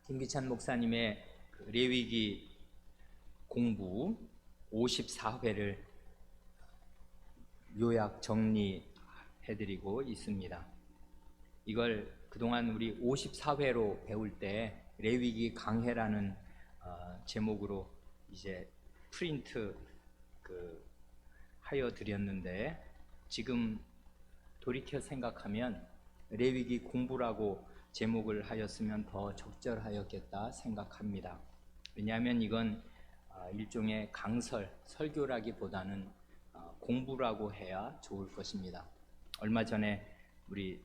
김기찬 목사님의 레위기 공부 54회를 요약 정리해드리고 있습니다. 이걸 그동안 우리 54회로 배울 때 레위기 강해라는 제목으로 이제 프린트 하여 드렸는데, 지금 돌이켜 생각하면 레위기 공부라고 제목을 하였으면 더 적절하였겠다 생각합니다. 왜냐하면 이건 일종의 강설, 설교라기보다는 공부라고 해야 좋을 것입니다. 얼마 전에 우리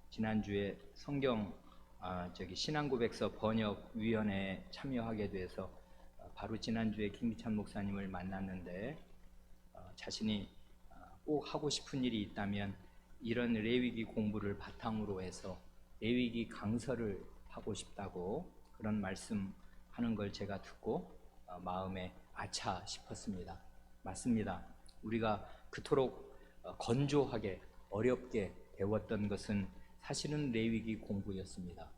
지난주에 성경 신앙고백서 번역위원회에 참여하게 돼서 바로 지난주에 김기찬 목사님을 만났는데, 자신이 꼭 하고 싶은 일이 있다면 이런 레위기 공부를 바탕으로 해서 레위기 강설을 하고 싶다고 그런 말씀하는 걸 제가 듣고 마음에 아차 싶었습니다. 맞습니다. 우리가 그토록 건조하게 어렵게 배웠던 것은 사실은 레위기 공부였습니다.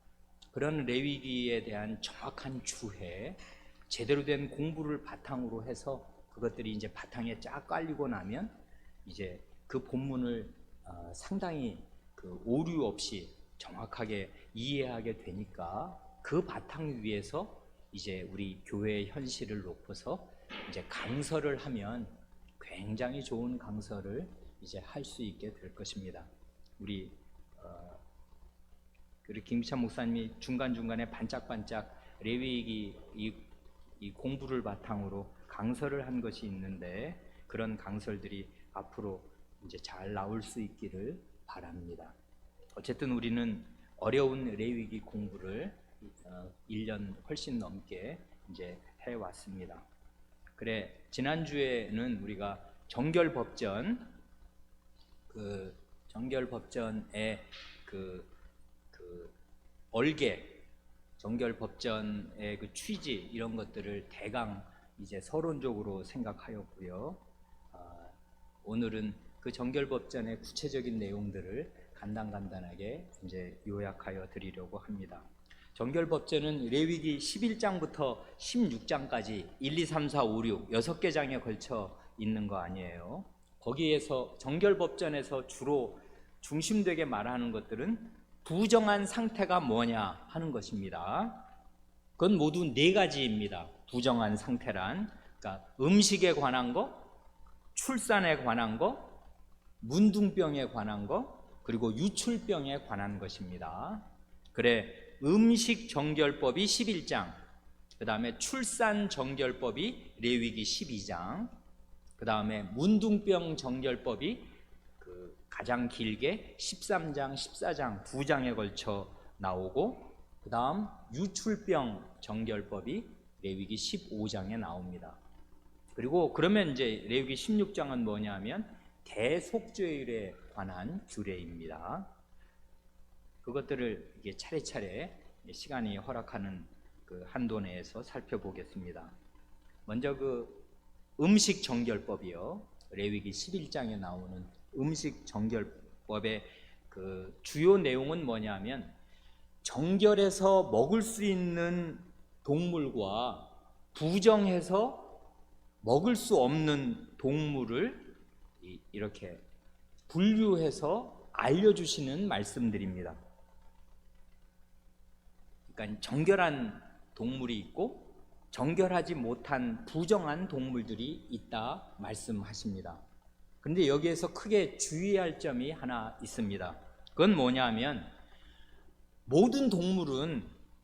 그런 레위기에 대한 정확한 주해, 제대로 된 공부를 바탕으로 해서 그것들이 이제 바탕에 쫙 깔리고 나면 이제 그 본문을 상당히 오류 없이 정확하게 이해하게 되니까, 그 바탕 위에서 이제 우리 교회의 현실을 놓고서 이제 강설을 하면 굉장히 좋은 강설을 이제 할 수 있게 될 것입니다. 우리 김기찬 목사님이 중간중간에 반짝반짝 레위기 이 공부를 바탕으로 강설을 한 것이 있는데, 그런 강설들이 앞으로 이제 잘 나올 수 있기를 바랍니다. 어쨌든 우리는 어려운 레위기 공부를 1년 훨씬 넘게 이제 해왔습니다. 그래, 지난주에는 우리가 정결법전의 얼개, 정결법전의 취지, 이런 것들을 대강 이제 서론적으로 생각하였고요. 오늘은 그 정결법전의 구체적인 내용들을 간단하게 이제 요약하여 드리려고 합니다. 정결법전은 레위기 11장부터 16장까지 1, 2, 3, 4, 5, 6 6개 장에 걸쳐 있는 거 아니에요. 거기에서 정결법전에서 주로 중심되게 말하는 것들은 부정한 상태가 뭐냐 하는 것입니다. 그건 모두 4가지입니다. 부정한 상태란, 그러니까 음식에 관한 거, 출산에 관한 거, 문둥병에 관한 거, 그리고 유출병에 관한 것입니다. 그래, 음식 정결법이 11장, 그 다음에 출산 정결법이 레위기 12장, 그 다음에 문둥병 정결법이 가장 길게 13장, 14장 2장에 걸쳐 나오고, 그 다음 유출병 정결법이 레위기 15장에 나옵니다. 그리고 그러면 이제 레위기 16장은 뭐냐면 대속죄일에 관한 규례입니다. 그것들을 이게 차례차례 시간이 허락하는 한도 내에서 살펴보겠습니다. 먼저 음식 정결법이요. 레위기 11장에 나오는 음식 정결법의 주요 내용은 뭐냐면, 정결해서 먹을 수 있는 동물과 부정해서 먹을 수 없는 동물을 이렇게 분류해서 알려주시는 말씀들입니다. 그러니까 정결한 동물이 있고 정결하지 못한 부정한 동물들이 있다 말씀하십니다. 그런데 여기에서 크게 주의할 점이 하나 있습니다. 그건 뭐냐면, 모든 동물은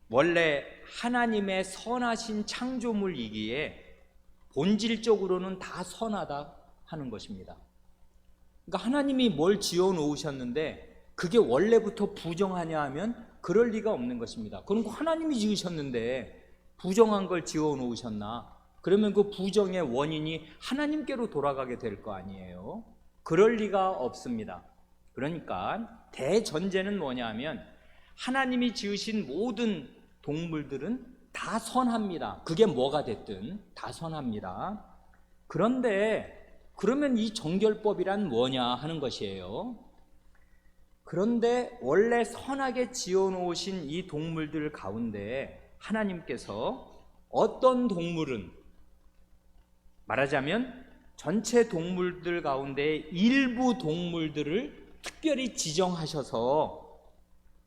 원래 하나님의 선하신 창조물이기에 본질적으로는 다 선하다 하는 것입니다. 그러니까 하나님이 뭘 지어 놓으셨는데 그게 원래부터 부정하냐 하면 그럴 리가 없는 것입니다. 그럼 하나님이 지으셨는데 부정한 걸 지어 놓으셨나? 그러면 그 부정의 원인이 하나님께로 돌아가게 될 거 아니에요? 그럴 리가 없습니다. 그러니까 대전제는 뭐냐면, 하나님이 지으신 모든 동물들은 다 선합니다. 그게 뭐가 됐든 다 선합니다. 그런데 그러면 이 정결법이란 뭐냐 하는 것이에요. 그런데 원래 선하게 지어 놓으신 이 동물들 가운데 하나님께서 어떤 동물은, 말하자면 전체 동물들 가운데 일부 동물들을 특별히 지정하셔서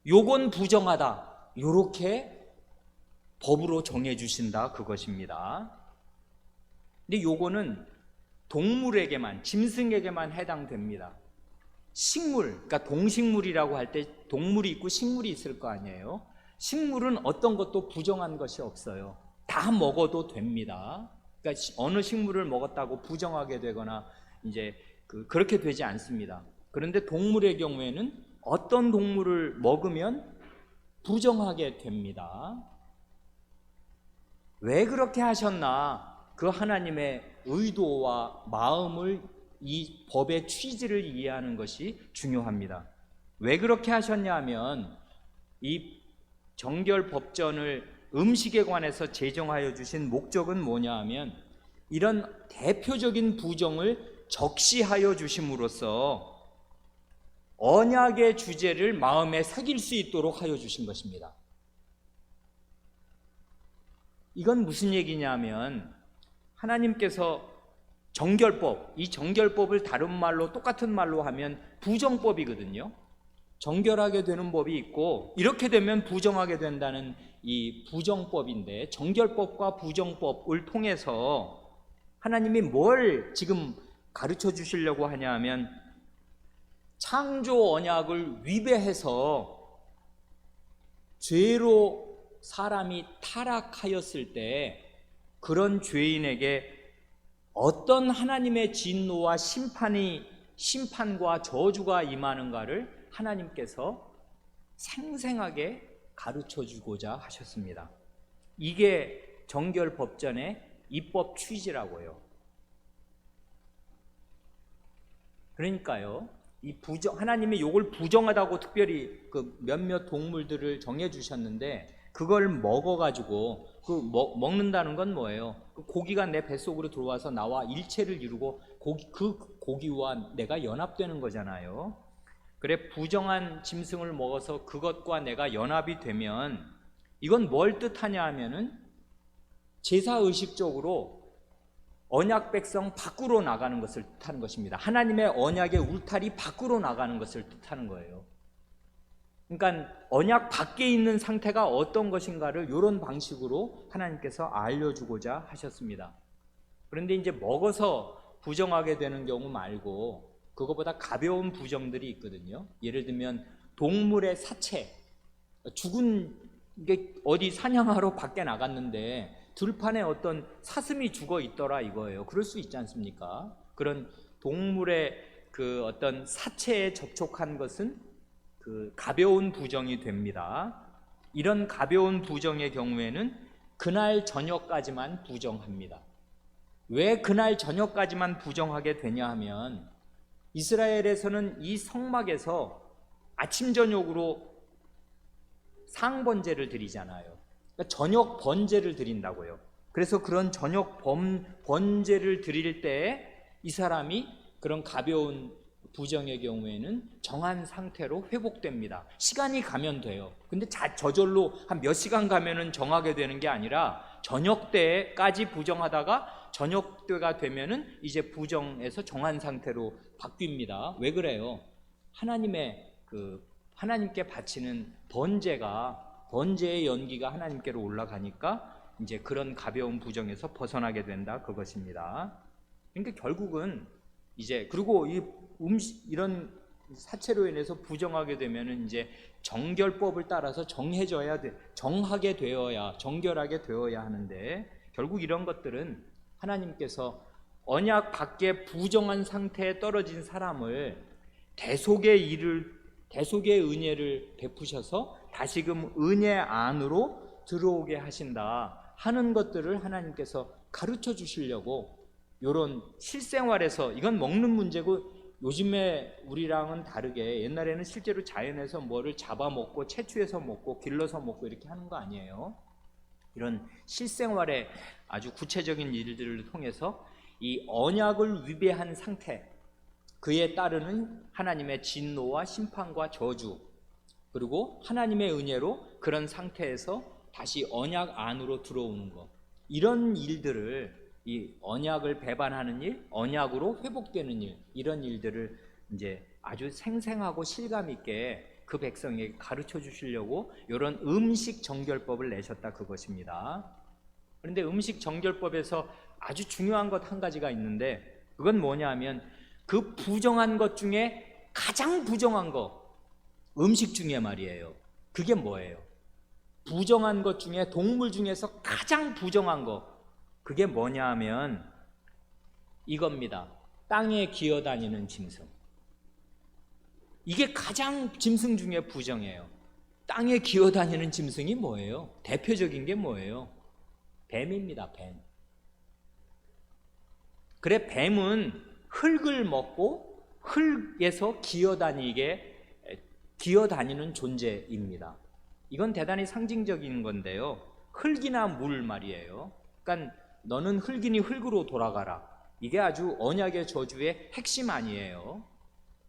요건 부정하다, 요렇게 법으로 정해 주신다, 그것입니다. 근데 요거는 동물에게만, 짐승에게만 해당됩니다. 식물, 그러니까 동식물이라고 할 때 동물이 있고 식물이 있을 거 아니에요. 식물은 어떤 것도 부정한 것이 없어요. 다 먹어도 됩니다. 그러니까 어느 식물을 먹었다고 부정하게 되거나 이제 그렇게 되지 않습니다. 그런데 동물의 경우에는 어떤 동물을 먹으면 부정하게 됩니다. 왜 그렇게 하셨나? 그 하나님의 의도와 마음을, 이 법의 취지를 이해하는 것이 중요합니다. 왜 그렇게 하셨냐 하면, 이 정결법전을 음식에 관해서 제정하여 주신 목적은 뭐냐 하면, 이런 대표적인 부정을 적시하여 주심으로써 언약의 주제를 마음에 새길 수 있도록 하여 주신 것입니다. 이건 무슨 얘기냐면, 하나님께서 정결법, 이 정결법을 다른 말로, 똑같은 말로 하면 부정법이거든요. 정결하게 되는 법이 있고, 이렇게 되면 부정하게 된다는 이 부정법인데, 정결법과 부정법을 통해서 하나님이 뭘 지금 가르쳐 주시려고 하냐 하면, 창조 언약을 위배해서 죄로 사람이 타락하였을 때 그런 죄인에게 어떤 하나님의 진노와 심판과 저주가 임하는가를 하나님께서 생생하게 가르쳐 주고자 하셨습니다. 이게 정결법전의 입법 취지라고요. 그러니까요, 하나님이 이걸 부정하다고 특별히 그 몇몇 동물들을 정해 주셨는데, 그걸 먹어가지고, 먹는다는 건 뭐예요? 그 고기가 내 뱃속으로 들어와서 나와 일체를 이루고 그 고기와 내가 연합되는 거잖아요. 그래, 부정한 짐승을 먹어서 그것과 내가 연합이 되면 이건 뭘 뜻하냐 하면은 제사의식적으로 언약 백성 밖으로 나가는 것을 뜻하는 것입니다. 하나님의 언약의 울타리 밖으로 나가는 것을 뜻하는 거예요. 그러니까 언약 밖에 있는 상태가 어떤 것인가를 이런 방식으로 하나님께서 알려주고자 하셨습니다. 그런데 이제 먹어서 부정하게 되는 경우 말고 그거보다 가벼운 부정들이 있거든요. 예를 들면 동물의 사체, 죽은 게 어디 사냥하러 밖에 나갔는데 들판에 어떤 사슴이 죽어 있더라 이거예요. 그럴 수 있지 않습니까? 그런 동물의 그 어떤 사체에 접촉한 것은 그 가벼운 부정이 됩니다. 이런 가벼운 부정의 경우에는 그날 저녁까지만 부정합니다. 왜 그날 저녁까지만 부정하게 되냐 하면, 이스라엘에서는 이 성막에서 아침 저녁으로 상번제를 드리잖아요. 그러니까 저녁 번제를 드린다고요. 그래서 그런 저녁 번제를 드릴 때 이 사람이 그런 가벼운 부정의 경우에는 정한 상태로 회복됩니다. 시간이 가면 돼요. 근데 저절로 한 몇 시간 가면은 정하게 되는 게 아니라 저녁 때까지 부정하다가 저녁 때가 되면은 이제 부정에서 정한 상태로 바뀝니다. 왜 그래요? 하나님께 바치는 번제의 연기가 하나님께로 올라가니까 이제 그런 가벼운 부정에서 벗어나게 된다, 그것입니다. 그러니까 결국은 이제, 그리고 이런 사체로 인해서 부정하게 되면은 이제 정결법을 따라서 정하게 되어야, 정결하게 되어야 하는데, 결국 이런 것들은 하나님께서 언약 밖에 부정한 상태에 떨어진 사람을 대속의 은혜를 베푸셔서 다시금 은혜 안으로 들어오게 하신다 하는 것들을 하나님께서 가르쳐 주시려고, 이런 실생활에서, 이건 먹는 문제고, 요즘에 우리랑은 다르게 옛날에는 실제로 자연에서 뭐를 잡아먹고 채취해서 먹고 길러서 먹고 이렇게 하는 거 아니에요. 이런 실생활의 아주 구체적인 일들을 통해서 이 언약을 위배한 상태, 그에 따르는 하나님의 진노와 심판과 저주, 그리고 하나님의 은혜로 그런 상태에서 다시 언약 안으로 들어오는 것, 이런 일들을, 이 언약을 배반하는 일, 언약으로 회복되는 일, 이런 일들을 이제 아주 생생하고 실감 있게 그 백성에게 가르쳐 주시려고 이런 음식 정결법을 내셨다, 그것입니다. 그런데 음식 정결법에서 아주 중요한 것 한 가지가 있는데, 그건 뭐냐 하면 그 부정한 것 중에 가장 부정한 거, 음식 중에 말이에요. 그게 뭐예요? 부정한 것 중에, 동물 중에서 가장 부정한 거, 그게 뭐냐 하면 이겁니다. 땅에 기어다니는 짐승. 이게 가장 짐승 중에 부정해요. 땅에 기어다니는 짐승이 뭐예요? 대표적인 게 뭐예요? 뱀입니다. 뱀. 그래, 뱀은 흙을 먹고 흙에서 기어다니는 존재입니다. 이건 대단히 상징적인 건데요, 흙이나 물 말이에요. 그러니까 너는 흙이니 흙으로 돌아가라, 이게 아주 언약의 저주의 핵심 아니에요.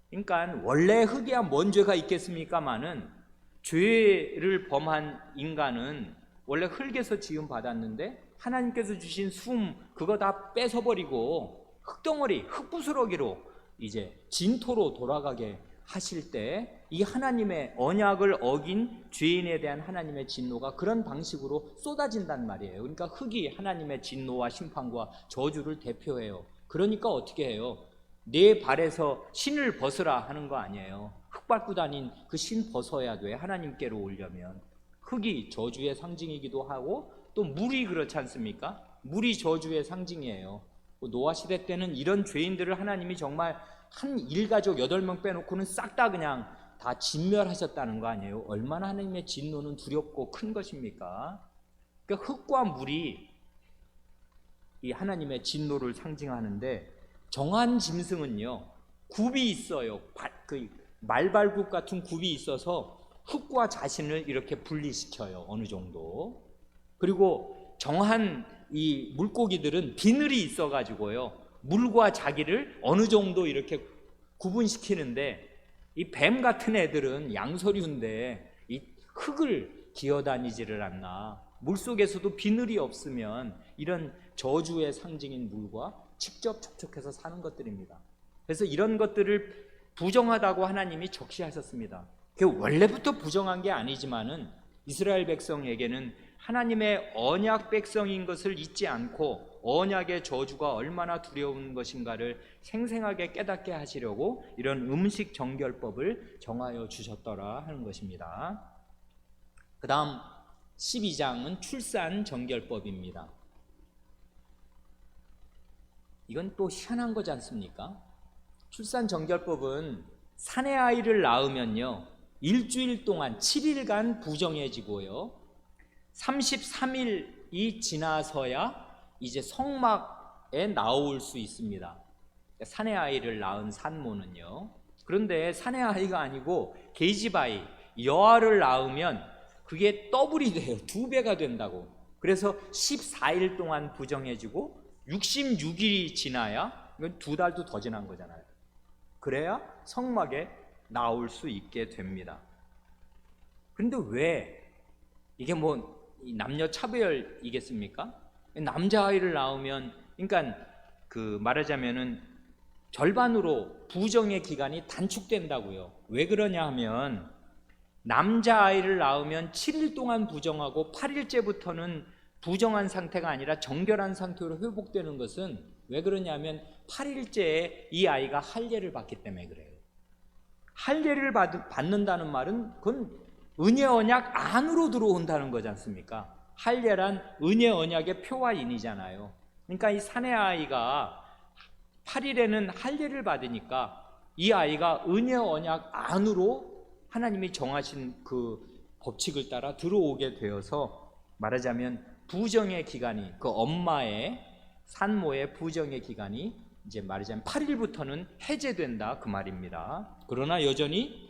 그러니까 원래 흙이야 뭔 죄가 있겠습니까마는, 죄를 범한 인간은 원래 흙에서 지음 받았는데 하나님께서 주신 숨 그거 다 뺏어버리고 흙덩어리, 흙부스러기로 이제 진토로 돌아가게 하실 때, 이 하나님의 언약을 어긴 죄인에 대한 하나님의 진노가 그런 방식으로 쏟아진단 말이에요. 그러니까 흙이 하나님의 진노와 심판과 저주를 대표해요. 그러니까 어떻게 해요? 내 발에서 신을 벗으라 하는 거 아니에요. 흙 밟고 다닌 그 신 벗어야 돼, 하나님께로 오려면. 흙이 저주의 상징이기도 하고, 또 물이 그렇지 않습니까? 물이 저주의 상징이에요. 노아 시대 때는 이런 죄인들을 하나님이 정말 한 일가족 8명 빼놓고는 싹 다 그냥 다 진멸하셨다는 거 아니에요? 얼마나 하나님의 진노는 두렵고 큰 것입니까? 그러니까 흙과 물이 이 하나님의 진노를 상징하는데, 정한 짐승은요 굽이 있어요. 그 말발굽 같은 굽이 있어서 흙과 자신을 이렇게 분리시켜요, 어느 정도. 그리고 정한 이 물고기들은 비늘이 있어 가지고요 물과 자기를 어느 정도 이렇게 구분시키는데, 이 뱀 같은 애들은 양서류인데 이 흙을 기어다니지를 않나. 물속에서도 비늘이 없으면 이런 저주의 상징인 물과 직접 접촉해서 사는 것들입니다. 그래서 이런 것들을 부정하다고 하나님이 적시하셨습니다. 그게 원래부터 부정한 게 아니지만은 이스라엘 백성에게는 하나님의 언약 백성인 것을 잊지 않고 언약의 저주가 얼마나 두려운 것인가를 생생하게 깨닫게 하시려고 이런 음식 정결법을 정하여 주셨더라 하는 것입니다. 그 다음 12장은 출산 정결법입니다. 이건 또 희한한 거지 않습니까? 출산 정결법은 사내 아이를 낳으면요 일주일 동안 7일간 부정해지고요 33일이 지나서야 이제 성막에 나올 수 있습니다. 사내 아이를 낳은 산모는요. 그런데 사내 아이가 아니고 계집아이, 여아를 낳으면 그게 더블이 돼요. 2배가 된다고. 그래서 14일 동안 부정해지고 66일이 지나야, 이건 2달도 더 지난 거잖아요. 그래야 성막에 나올 수 있게 됩니다. 그런데 왜 이게 뭐 남녀 차별이겠습니까? 남자아이를 낳으면, 그러니까 그 말하자면은 절반으로 부정의 기간이 단축된다고요. 왜 그러냐 하면 남자아이를 낳으면 7일 동안 부정하고 8일째부터는 부정한 상태가 아니라 정결한 상태로 회복되는 것은 왜 그러냐면 8일째에 이 아이가 할례를 받기 때문에 그래요. 할례를 받는다는 말은 그건 은혜 언약 안으로 들어온다는 거지 않습니까? 할례란 은혜 언약의 표와인이잖아요. 그러니까 이 사내 아이가 8일에는 할례를 받으니까 이 아이가 은혜 언약 안으로 하나님이 정하신 그 법칙을 따라 들어오게 되어서, 말하자면 부정의 기간이, 그 엄마의 산모의 부정의 기간이 이제 말하자면 8일부터는 해제된다 그 말입니다. 그러나 여전히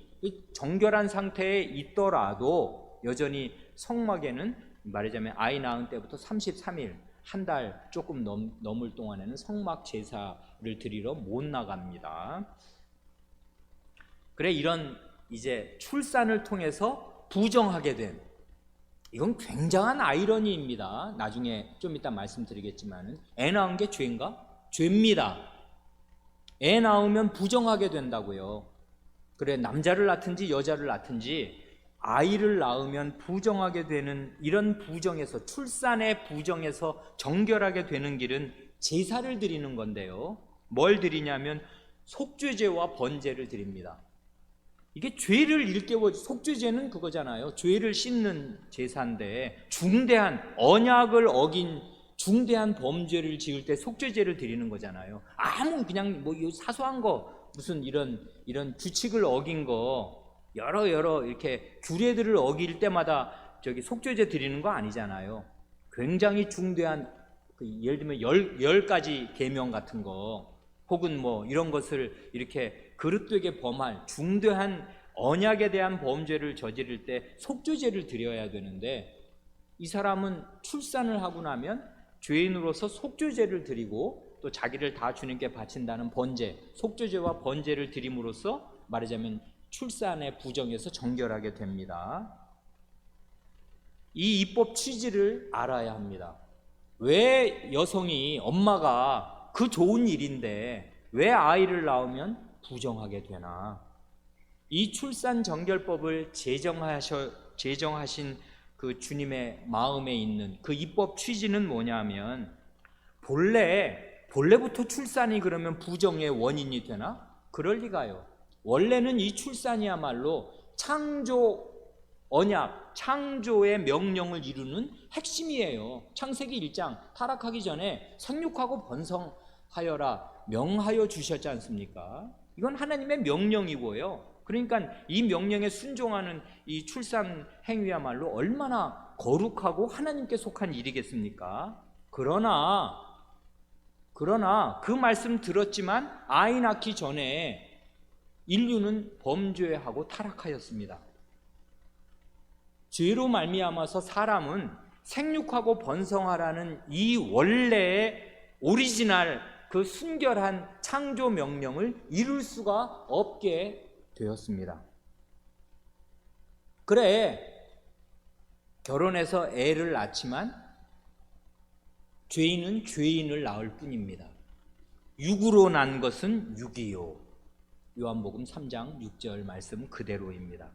정결한 상태에 있더라도 여전히 성막에는 말하자면 아이 낳은 때부터 33일, 한 달 조금 넘을 동안에는 성막 제사를 드리러 못 나갑니다. 그래, 이런 이제 출산을 통해서 부정하게 된 이건 굉장한 아이러니입니다. 나중에 좀 이따 말씀드리겠지만 애 낳은 게 죄인가? 죄입니다. 애 낳으면 부정하게 된다고요. 그래, 남자를 낳든지 여자를 낳든지 아이를 낳으면 부정하게 되는, 이런 부정에서, 출산의 부정에서 정결하게 되는 길은 제사를 드리는 건데요. 뭘 드리냐면 속죄제와 번제를 드립니다. 이게 죄를 일깨워, 속죄제는 그거잖아요. 죄를 씻는 제사인데 중대한 언약을 어긴 중대한 범죄를 지을 때 속죄제를 드리는 거잖아요. 아무 그냥 뭐 사소한 거, 무슨 이런 규칙을 어긴 거, 여러 이렇게 규례들을 어길 때마다 저기 속죄제 드리는 거 아니잖아요. 굉장히 중대한, 예를 들면 10가지 계명 같은 거, 혹은 뭐 이런 것을 이렇게 그릇되게 범할 중대한 언약에 대한 범죄를 저지를 때 속죄제를 드려야 되는데, 이 사람은 출산을 하고 나면 죄인으로서 속죄제를 드리고 또 자기를 다 주님께 바친다는 번제, 속죄제와 번제를 드림으로써 말하자면 출산의 부정에서 정결하게 됩니다. 이 입법 취지를 알아야 합니다. 왜 여성이, 엄마가 그 좋은 일인데 왜 아이를 낳으면 부정하게 되나? 이 출산 정결법을 제정하신 그 주님의 마음에 있는 그 입법 취지는 뭐냐면, 본래부터 출산이 그러면 부정의 원인이 되나? 그럴 리가요. 원래는 이 출산이야말로 창조 언약, 창조의 명령을 이루는 핵심이에요. 창세기 1장 타락하기 전에 생육하고 번성하여라 명하여 주셨지 않습니까? 이건 하나님의 명령이고요. 그러니까 이 명령에 순종하는 이 출산 행위야말로 얼마나 거룩하고 하나님께 속한 일이겠습니까? 그러나 그 말씀 들었지만 아이 낳기 전에 인류는 범죄하고 타락하였습니다. 죄로 말미암아서 사람은 생육하고 번성하라는 이 원래의 오리지널 그 순결한 창조 명령을 이룰 수가 없게 되었습니다. 그래, 결혼해서 애를 낳지만 죄인은 죄인을 낳을 뿐입니다. 육으로 난 것은 육이요. 요한복음 3장 6절 말씀 그대로입니다.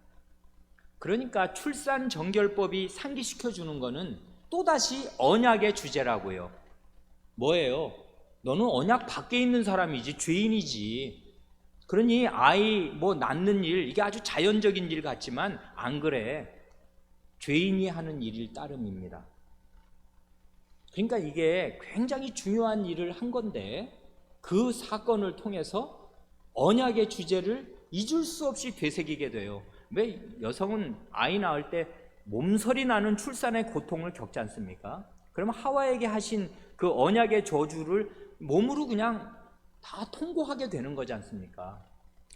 그러니까 출산 정결법이 상기시켜 주는 것은 또다시 언약의 주제라고요. 뭐예요? 너는 언약 밖에 있는 사람이지 죄인이지. 그러니 아이 뭐 낳는 일, 이게 아주 자연적인 일 같지만 안 그래. 죄인이 하는 일일 따름입니다. 그러니까 이게 굉장히 중요한 일을 한 건데, 그 사건을 통해서 언약의 주제를 잊을 수 없이 되새기게 돼요. 왜 여성은 아이 낳을 때 몸서리 나는 출산의 고통을 겪지 않습니까? 그러면 하와에게 하신 그 언약의 저주를 몸으로 그냥 다 통고하게 되는 거지 않습니까?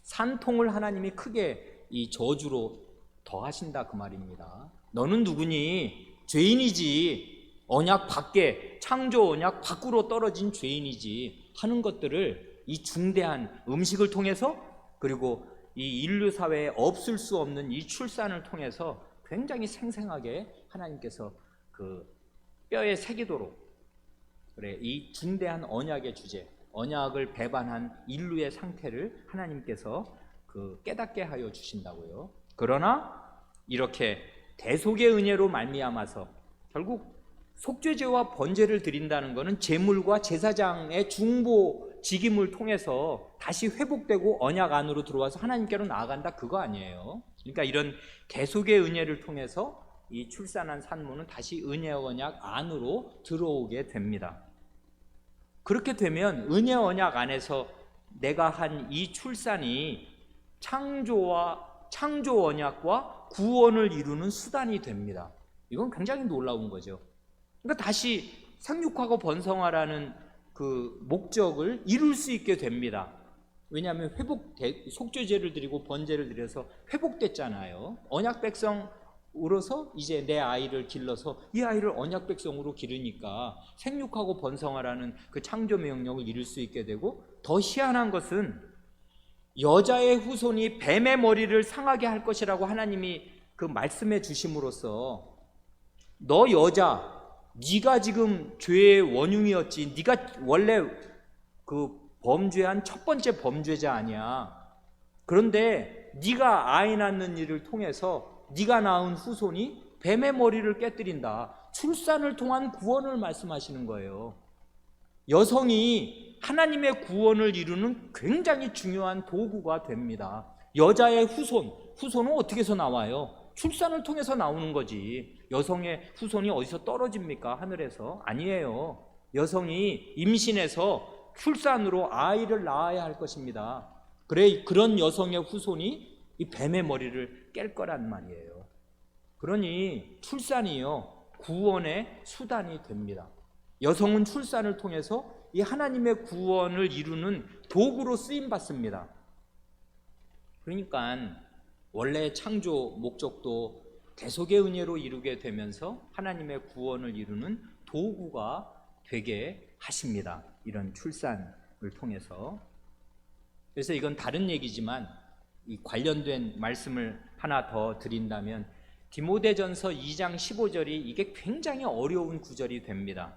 산통을 하나님이 크게 이 저주로 더하신다 그 말입니다. 너는 누구니? 죄인이지. 언약 밖에, 창조 언약 밖으로 떨어진 죄인이지 하는 것들을 이 중대한 음식을 통해서, 그리고 이 인류 사회에 없을 수 없는 이 출산을 통해서 굉장히 생생하게 하나님께서 그 뼈에 새기도록, 그래, 이 중대한 언약의 주제, 언약을 배반한 인류의 상태를 하나님께서 그 깨닫게 하여 주신다고요. 그러나 이렇게 대속의 은혜로 말미암아서 결국 속죄제와 번제를 드린다는 것은 제물과 제사장의 중보 직임을 통해서 다시 회복되고 언약 안으로 들어와서 하나님께로 나아간다, 그거 아니에요. 그러니까 이런 대속의 은혜를 통해서 이 출산한 산모는 다시 은혜 언약 안으로 들어오게 됩니다. 그렇게 되면 은혜 언약 안에서 내가 한 이 출산이 창조 언약과 구원을 이루는 수단이 됩니다. 이건 굉장히 놀라운 거죠. 그러니까 다시 생육하고 번성하라는 그 목적을 이룰 수 있게 됩니다. 왜냐하면 속죄제를 드리고 번제를 드려서 회복됐잖아요. 언약 백성으로서 이제 내 아이를 길러서 이 아이를 언약 백성으로 기르니까 생육하고 번성하라는 그 창조 명령을 이룰 수 있게 되고, 더 희한한 것은 여자의 후손이 뱀의 머리를 상하게 할 것이라고 하나님이 그 말씀해 주심으로써 너 여자, 네가 지금 죄의 원흉이었지. 네가 원래 그 범죄한 첫 번째 범죄자 아니야. 그런데 네가 아이 낳는 일을 통해서 네가 낳은 후손이 뱀의 머리를 깨뜨린다. 출산을 통한 구원을 말씀하시는 거예요. 여성이 하나님의 구원을 이루는 굉장히 중요한 도구가 됩니다. 여자의 후손은 어떻게 해서 나와요? 출산을 통해서 나오는 거지. 여성의 후손이 어디서 떨어집니까? 하늘에서? 아니에요. 여성이 임신해서 출산으로 아이를 낳아야 할 것입니다. 그래, 그런 여성의 후손이 이 뱀의 머리를 깰 거란 말이에요. 그러니 출산이요, 구원의 수단이 됩니다. 여성은 출산을 통해서 이 하나님의 구원을 이루는 도구로 쓰임받습니다. 그러니까 원래 창조 목적도 대속의 은혜로 이루게 되면서 하나님의 구원을 이루는 도구가 되게 하십니다. 이런 출산을 통해서. 그래서 이건 다른 얘기지만 이 관련된 말씀을 하나 더 드린다면 디모데전서 2장 15절이 이게 굉장히 어려운 구절이 됩니다.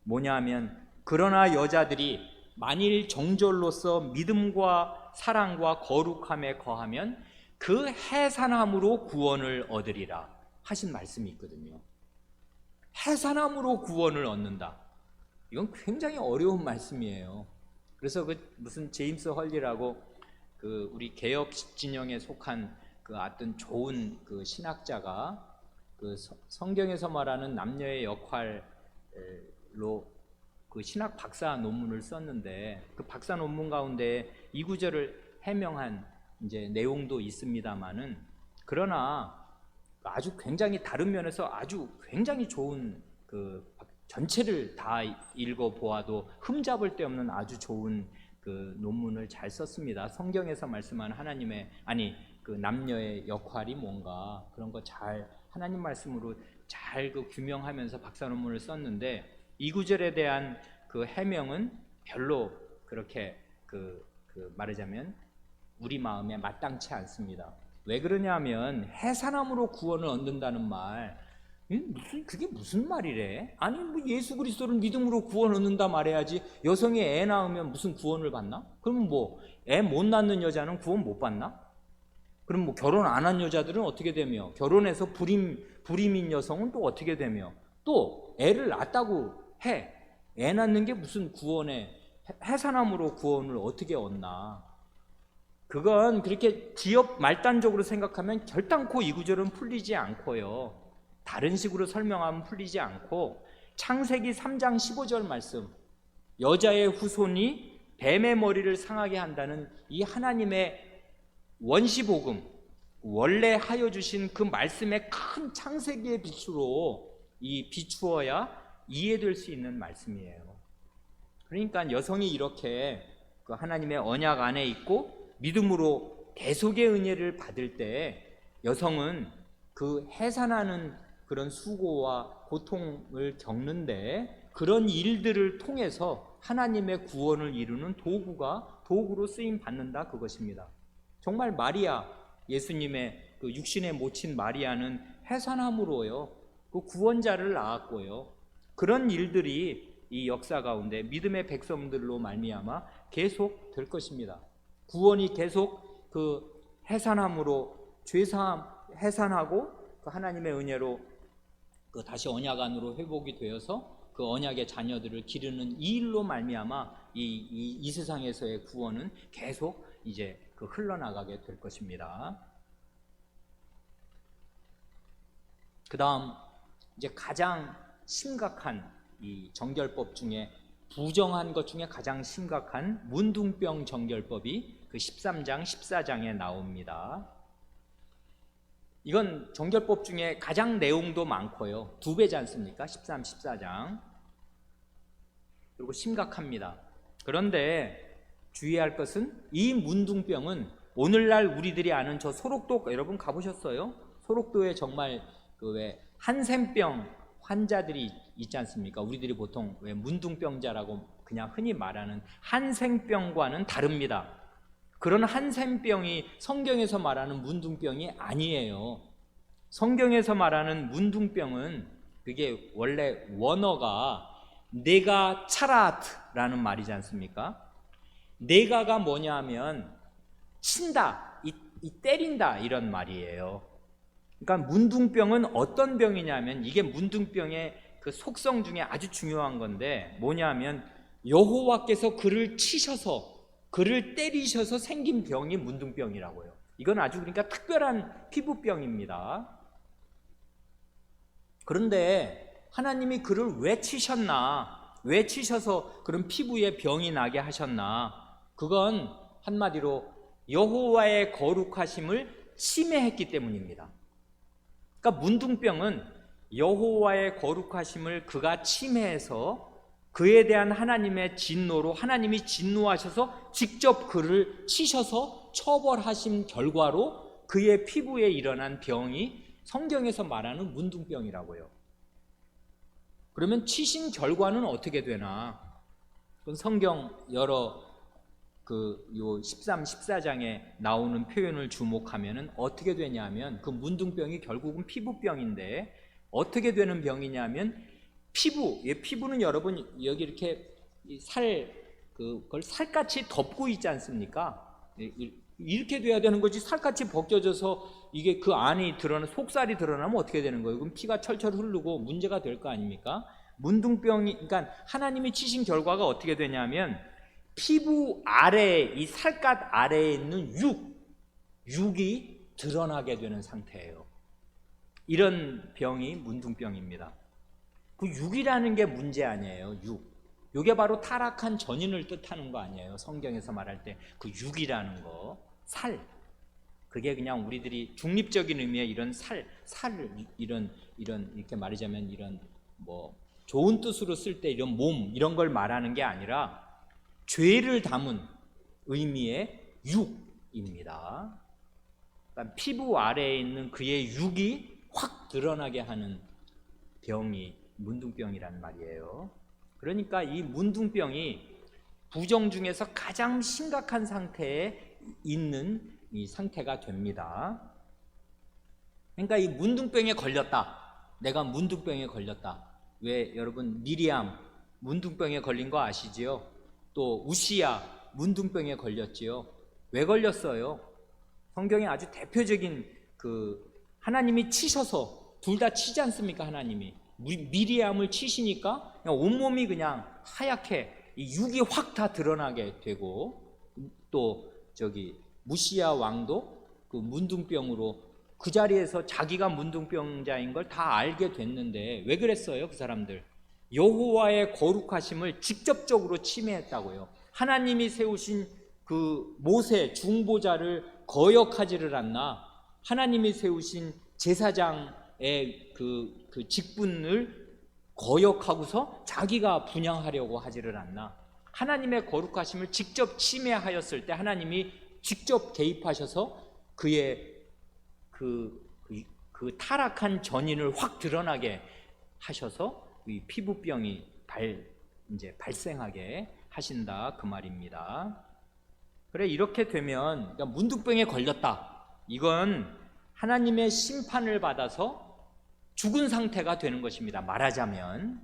뭐냐 하면 그러나 여자들이 만일 정절로서 믿음과 사랑과 거룩함에 거하면 그 해산함으로 구원을 얻으리라 하신 말씀이 있거든요. 해산함으로 구원을 얻는다. 이건 굉장히 어려운 말씀이에요. 그래서 그 무슨 제임스 헐리라고 그 우리 개혁 진영에 속한 그 어떤 좋은 그 신학자가 그 성경에서 말하는 남녀의 역할로 그 신학 박사 논문을 썼는데 그 박사 논문 가운데 이 구절을 해명한 이제 내용도 있습니다만은 그러나 아주 굉장히 다른 면에서 아주 굉장히 좋은 그 전체를 다 읽어 보아도 흠잡을 데 없는 아주 좋은 그 논문을 잘 썼습니다. 성경에서 말씀하는 하나님의 그 남녀의 역할이 뭔가 그런 거 잘 하나님 말씀으로 잘 그 규명하면서 박사 논문을 썼는데 이 구절에 대한 그 해명은 별로 그렇게 그 말하자면 우리 마음에 마땅치 않습니다. 왜 그러냐면 해산함으로 구원을 얻는다는 말 그게 무슨 말이래? 아니 뭐 예수 그리스도를 믿음으로 구원 얻는다 말해야지. 여성이 애 낳으면 무슨 구원을 받나? 그러면 뭐 애 못 낳는 여자는 구원 못 받나? 그럼 뭐 결혼 안 한 여자들은 어떻게 되며 결혼해서 불임인 여성은 또 어떻게 되며 또 애를 낳았다고 해. 애 낳는 게 무슨 구원에 해산함으로 구원을 어떻게 얻나? 그건 그렇게 기업 말단적으로 생각하면 결단코 이 구절은 풀리지 않고요. 다른 식으로 설명하면 풀리지 않고 창세기 3장 15절 말씀 여자의 후손이 뱀의 머리를 상하게 한다는 이 하나님의 원시복음 원래 하여 주신 그 말씀의 큰 창세기의 빛으로 이 비추어야 이해될 수 있는 말씀이에요. 그러니까 여성이 이렇게 그 하나님의 언약 안에 있고 믿음으로 대속의 은혜를 받을 때 여성은 그 해산하는 그런 수고와 고통을 겪는데 그런 일들을 통해서 하나님의 구원을 이루는 도구로 쓰임 받는다 그것입니다. 정말 마리아 예수님의 그 육신의 모친 마리아는 해산함으로요 그 구원자를 낳았고요 그런 일들이 이 역사 가운데 믿음의 백성들로 말미암아 계속 될 것입니다. 구원이 계속 그 해산함으로 죄사함 해산하고 그 하나님의 은혜로 그 다시 언약 안으로 회복이 되어서 그 언약의 자녀들을 기르는 이 일로 말미암아 이 세상에서의 구원은 계속 이제 그 흘러나가게 될 것입니다. 그 다음 이제 가장 심각한 이 정결법 중에 부정한 것 중에 가장 심각한 문둥병 정결법이 그 13장 14장에 나옵니다. 이건 정결법 중에 가장 내용도 많고요 2배지 않습니까? 13, 14장. 그리고 심각합니다. 그런데 주의할 것은 이 문둥병은 오늘날 우리들이 아는 저 소록도 여러분 가보셨어요? 소록도에 정말 그 왜 한센병 환자들이 있지 않습니까? 우리들이 보통 왜 문둥병자라고 그냥 흔히 말하는 한센병과는 다릅니다. 그런 한센병이 성경에서 말하는 문둥병이 아니에요. 성경에서 말하는 문둥병은 그게 원래 원어가 네가 차라트라는 말이지 않습니까? 네가가 뭐냐 하면 친다, 이 때린다 이런 말이에요. 그러니까 문둥병은 어떤 병이냐면 이게 문둥병의 그 속성 중에 아주 중요한 건데 뭐냐면 여호와께서 그를 치셔서 그를 때리셔서 생긴 병이 문둥병이라고요. 이건 아주 그러니까 특별한 피부병입니다. 그런데 하나님이 그를 왜 치셨나? 왜 치셔서 그런 피부에 병이 나게 하셨나? 그건 한마디로 여호와의 거룩하심을 침해했기 때문입니다. 그러니까 문둥병은 여호와의 거룩하심을 그가 침해해서 그에 대한 하나님의 진노로 하나님이 진노하셔서 직접 그를 치셔서 처벌하신 결과로 그의 피부에 일어난 병이 성경에서 말하는 문둥병이라고요. 그러면 치신 결과는 어떻게 되나? 그건 성경 여러 요 13, 14장에 나오는 표현을 주목하면은 어떻게 되냐면 그 문둥병이 결국은 피부병인데 어떻게 되는 병이냐면 피부는 여러분 여기 이렇게 그걸 살같이 덮고 있지 않습니까? 이렇게 돼야 되는 거지 살같이 벗겨져서 이게 그 안이 드러나 속살이 드러나면 어떻게 되는 거예요? 그럼 피가 철철 흐르고 문제가 될 거 아닙니까? 문둥병이 그러니까 하나님이 치신 결과가 어떻게 되냐면 피부 아래에 이 살갗 아래에 있는 육이 드러나게 되는 상태예요. 이런 병이 문둥병입니다. 그 육이라는 게 문제 아니에요. 이게 바로 타락한 전인을 뜻하는 거 아니에요. 성경에서 말할 때 그 육이라는 거, 살. 그게 그냥 우리들이 중립적인 의미의 이런 이런 이렇게 말하자면 이런 뭐 좋은 뜻으로 쓸 때 이런 몸 이런 걸 말하는 게 아니라 죄를 담은 의미의 육입니다. 그러니까 피부 아래에 있는 그의 육이 확 드러나게 하는 병이 문둥병이란 말이에요. 그러니까 이 문둥병이 부정 중에서 가장 심각한 상태에 있는 이 상태가 됩니다. 그러니까 이 문둥병에 걸렸다. 내가 문둥병에 걸렸다. 왜 여러분 미리암 문둥병에 걸린 거 아시지요? 또 우시야 문둥병에 걸렸지요. 왜 걸렸어요? 성경에 아주 대표적인 하나님이 치셔서 둘 다 치지 않습니까? 하나님이 미리암을 치시니까 그냥 온몸이 그냥 하얗게 이 육이 확 다 드러나게 되고 또 무시야 왕도 그 문둥병으로 그 자리에서 자기가 문둥병자인 걸 다 알게 됐는데 왜 그랬어요? 그 사람들 여호와의 거룩하심을 직접적으로 침해했다고요. 하나님이 세우신 그 모세 중보자를 거역하지를 않나? 하나님이 세우신 제사장의 그 직분을 거역하고서 자기가 분향하려고 하지를 않나? 하나님의 거룩하심을 직접 침해하였을 때 하나님이 직접 개입하셔서 그의 그 타락한 전인을 확 드러나게 하셔서 이 피부병이 이제 발생하게 하신다 그 말입니다. 그래 이렇게 되면 그러니까 문둥병에 걸렸다. 이건 하나님의 심판을 받아서 죽은 상태가 되는 것입니다. 말하자면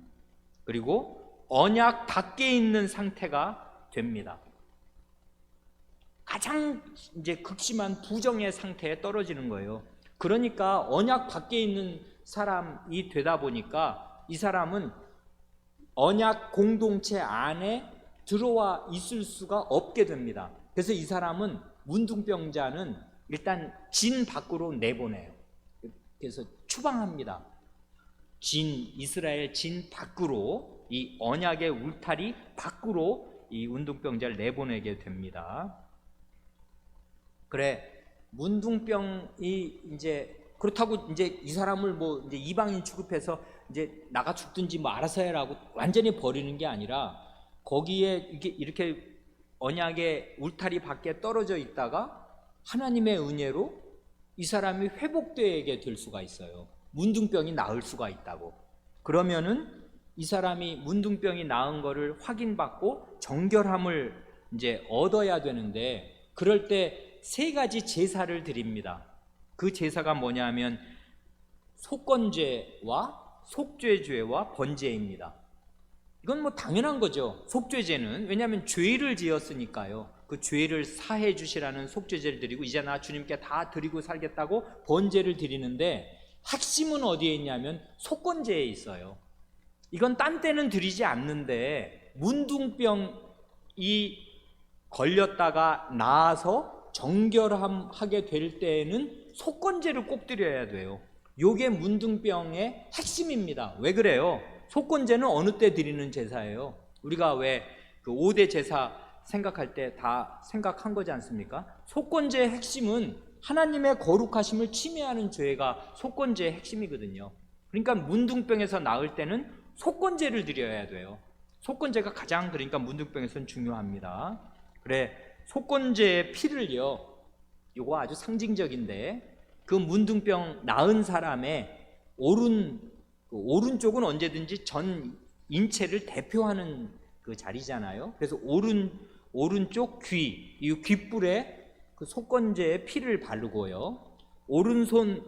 그리고 언약 밖에 있는 상태가 됩니다. 가장 이제 극심한 부정의 상태에 떨어지는 거예요. 그러니까 언약 밖에 있는 사람이 되다 보니까 이 사람은 언약 공동체 안에 들어와 있을 수가 없게 됩니다. 그래서 이 사람은 문둥병자는 일단 진 밖으로 내보내요. 그래서 추방합니다. 이스라엘 진 밖으로 이 언약의 울타리 밖으로 이 문둥병자를 내보내게 됩니다. 그래 문둥병이 이제 그렇다고 이제 이 사람을 뭐 이제 이방인 취급해서 이제 나가 죽든지 뭐 알아서 해라고 완전히 버리는 게 아니라 거기에 이렇게 언약의 울타리 밖에 떨어져 있다가 하나님의 은혜로 이 사람이 회복되게 될 수가 있어요. 문둥병이 나을 수가 있다고. 그러면은 이 사람이 문둥병이 나은 거를 확인받고 정결함을 이제 얻어야 되는데 그럴 때 세 가지 제사를 드립니다. 그 제사가 뭐냐면 속건죄와 속죄죄와 번제입니다. 이건 뭐 당연한 거죠. 속죄죄는 왜냐하면 죄를 지었으니까요. 그 죄를 사해 주시라는 속죄제를 드리고 이제 나 주님께 다 드리고 살겠다고 번제를 드리는데 핵심은 어디에 있냐면 속건제에 있어요. 이건 딴 때는 드리지 않는데 문둥병이 걸렸다가 나아서 정결하게 될 때에는 속건제를 꼭 드려야 돼요. 요게 문둥병의 핵심입니다. 왜 그래요? 속건제는 어느 때 드리는 제사예요? 우리가 왜 그 5대 제사 생각할 때 다 생각한 거지 않습니까? 속건제의 핵심은 하나님의 거룩하심을 침해하는 죄가 속건제의 핵심이거든요. 그러니까 문둥병에서 나을 때는 속건제를 드려야 돼요. 속건제가 가장 그러니까 문둥병에서는 중요합니다. 그래, 속건제의 피를요, 이거 아주 상징적인데 그 문둥병 나은 사람의 오른쪽은 언제든지 전 인체를 대표하는 그 자리잖아요. 그래서 오른쪽 귀, 이 귓불에 그 속건제의 피를 바르고요. 오른손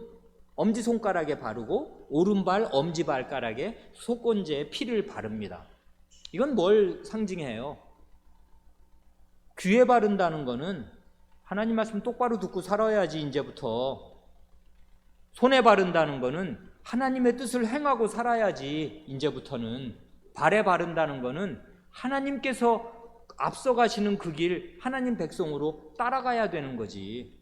엄지손가락에 바르고 오른발 엄지발가락에 속건제의 피를 바릅니다. 이건 뭘 상징해요? 귀에 바른다는 거는 하나님 말씀 똑바로 듣고 살아야지 이제부터. 손에 바른다는 거는 하나님의 뜻을 행하고 살아야지 이제부터는. 발에 바른다는 거는 하나님께서 앞서가시는 그 길 하나님 백성으로 따라가야 되는 거지.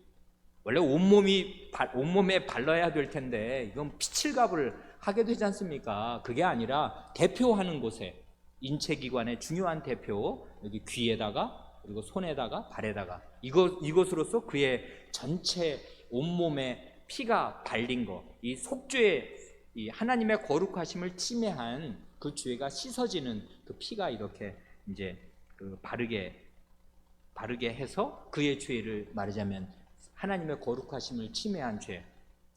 원래 온몸에 발라야 될 텐데 이건 피칠갑을 하게 되지 않습니까? 그게 아니라 대표하는 곳에 인체기관의 중요한 대표, 여기 귀에다가 그리고 손에다가 발에다가 이것으로서 그의 전체 온몸에 피가 발린 거, 이 속죄, 이 하나님의 거룩하심을 침해한 그 죄가 씻어지는 그 피가 이렇게 이제 그 바르게 해서 그의 죄를 말하자면 하나님의 거룩하심을 침해한 죄.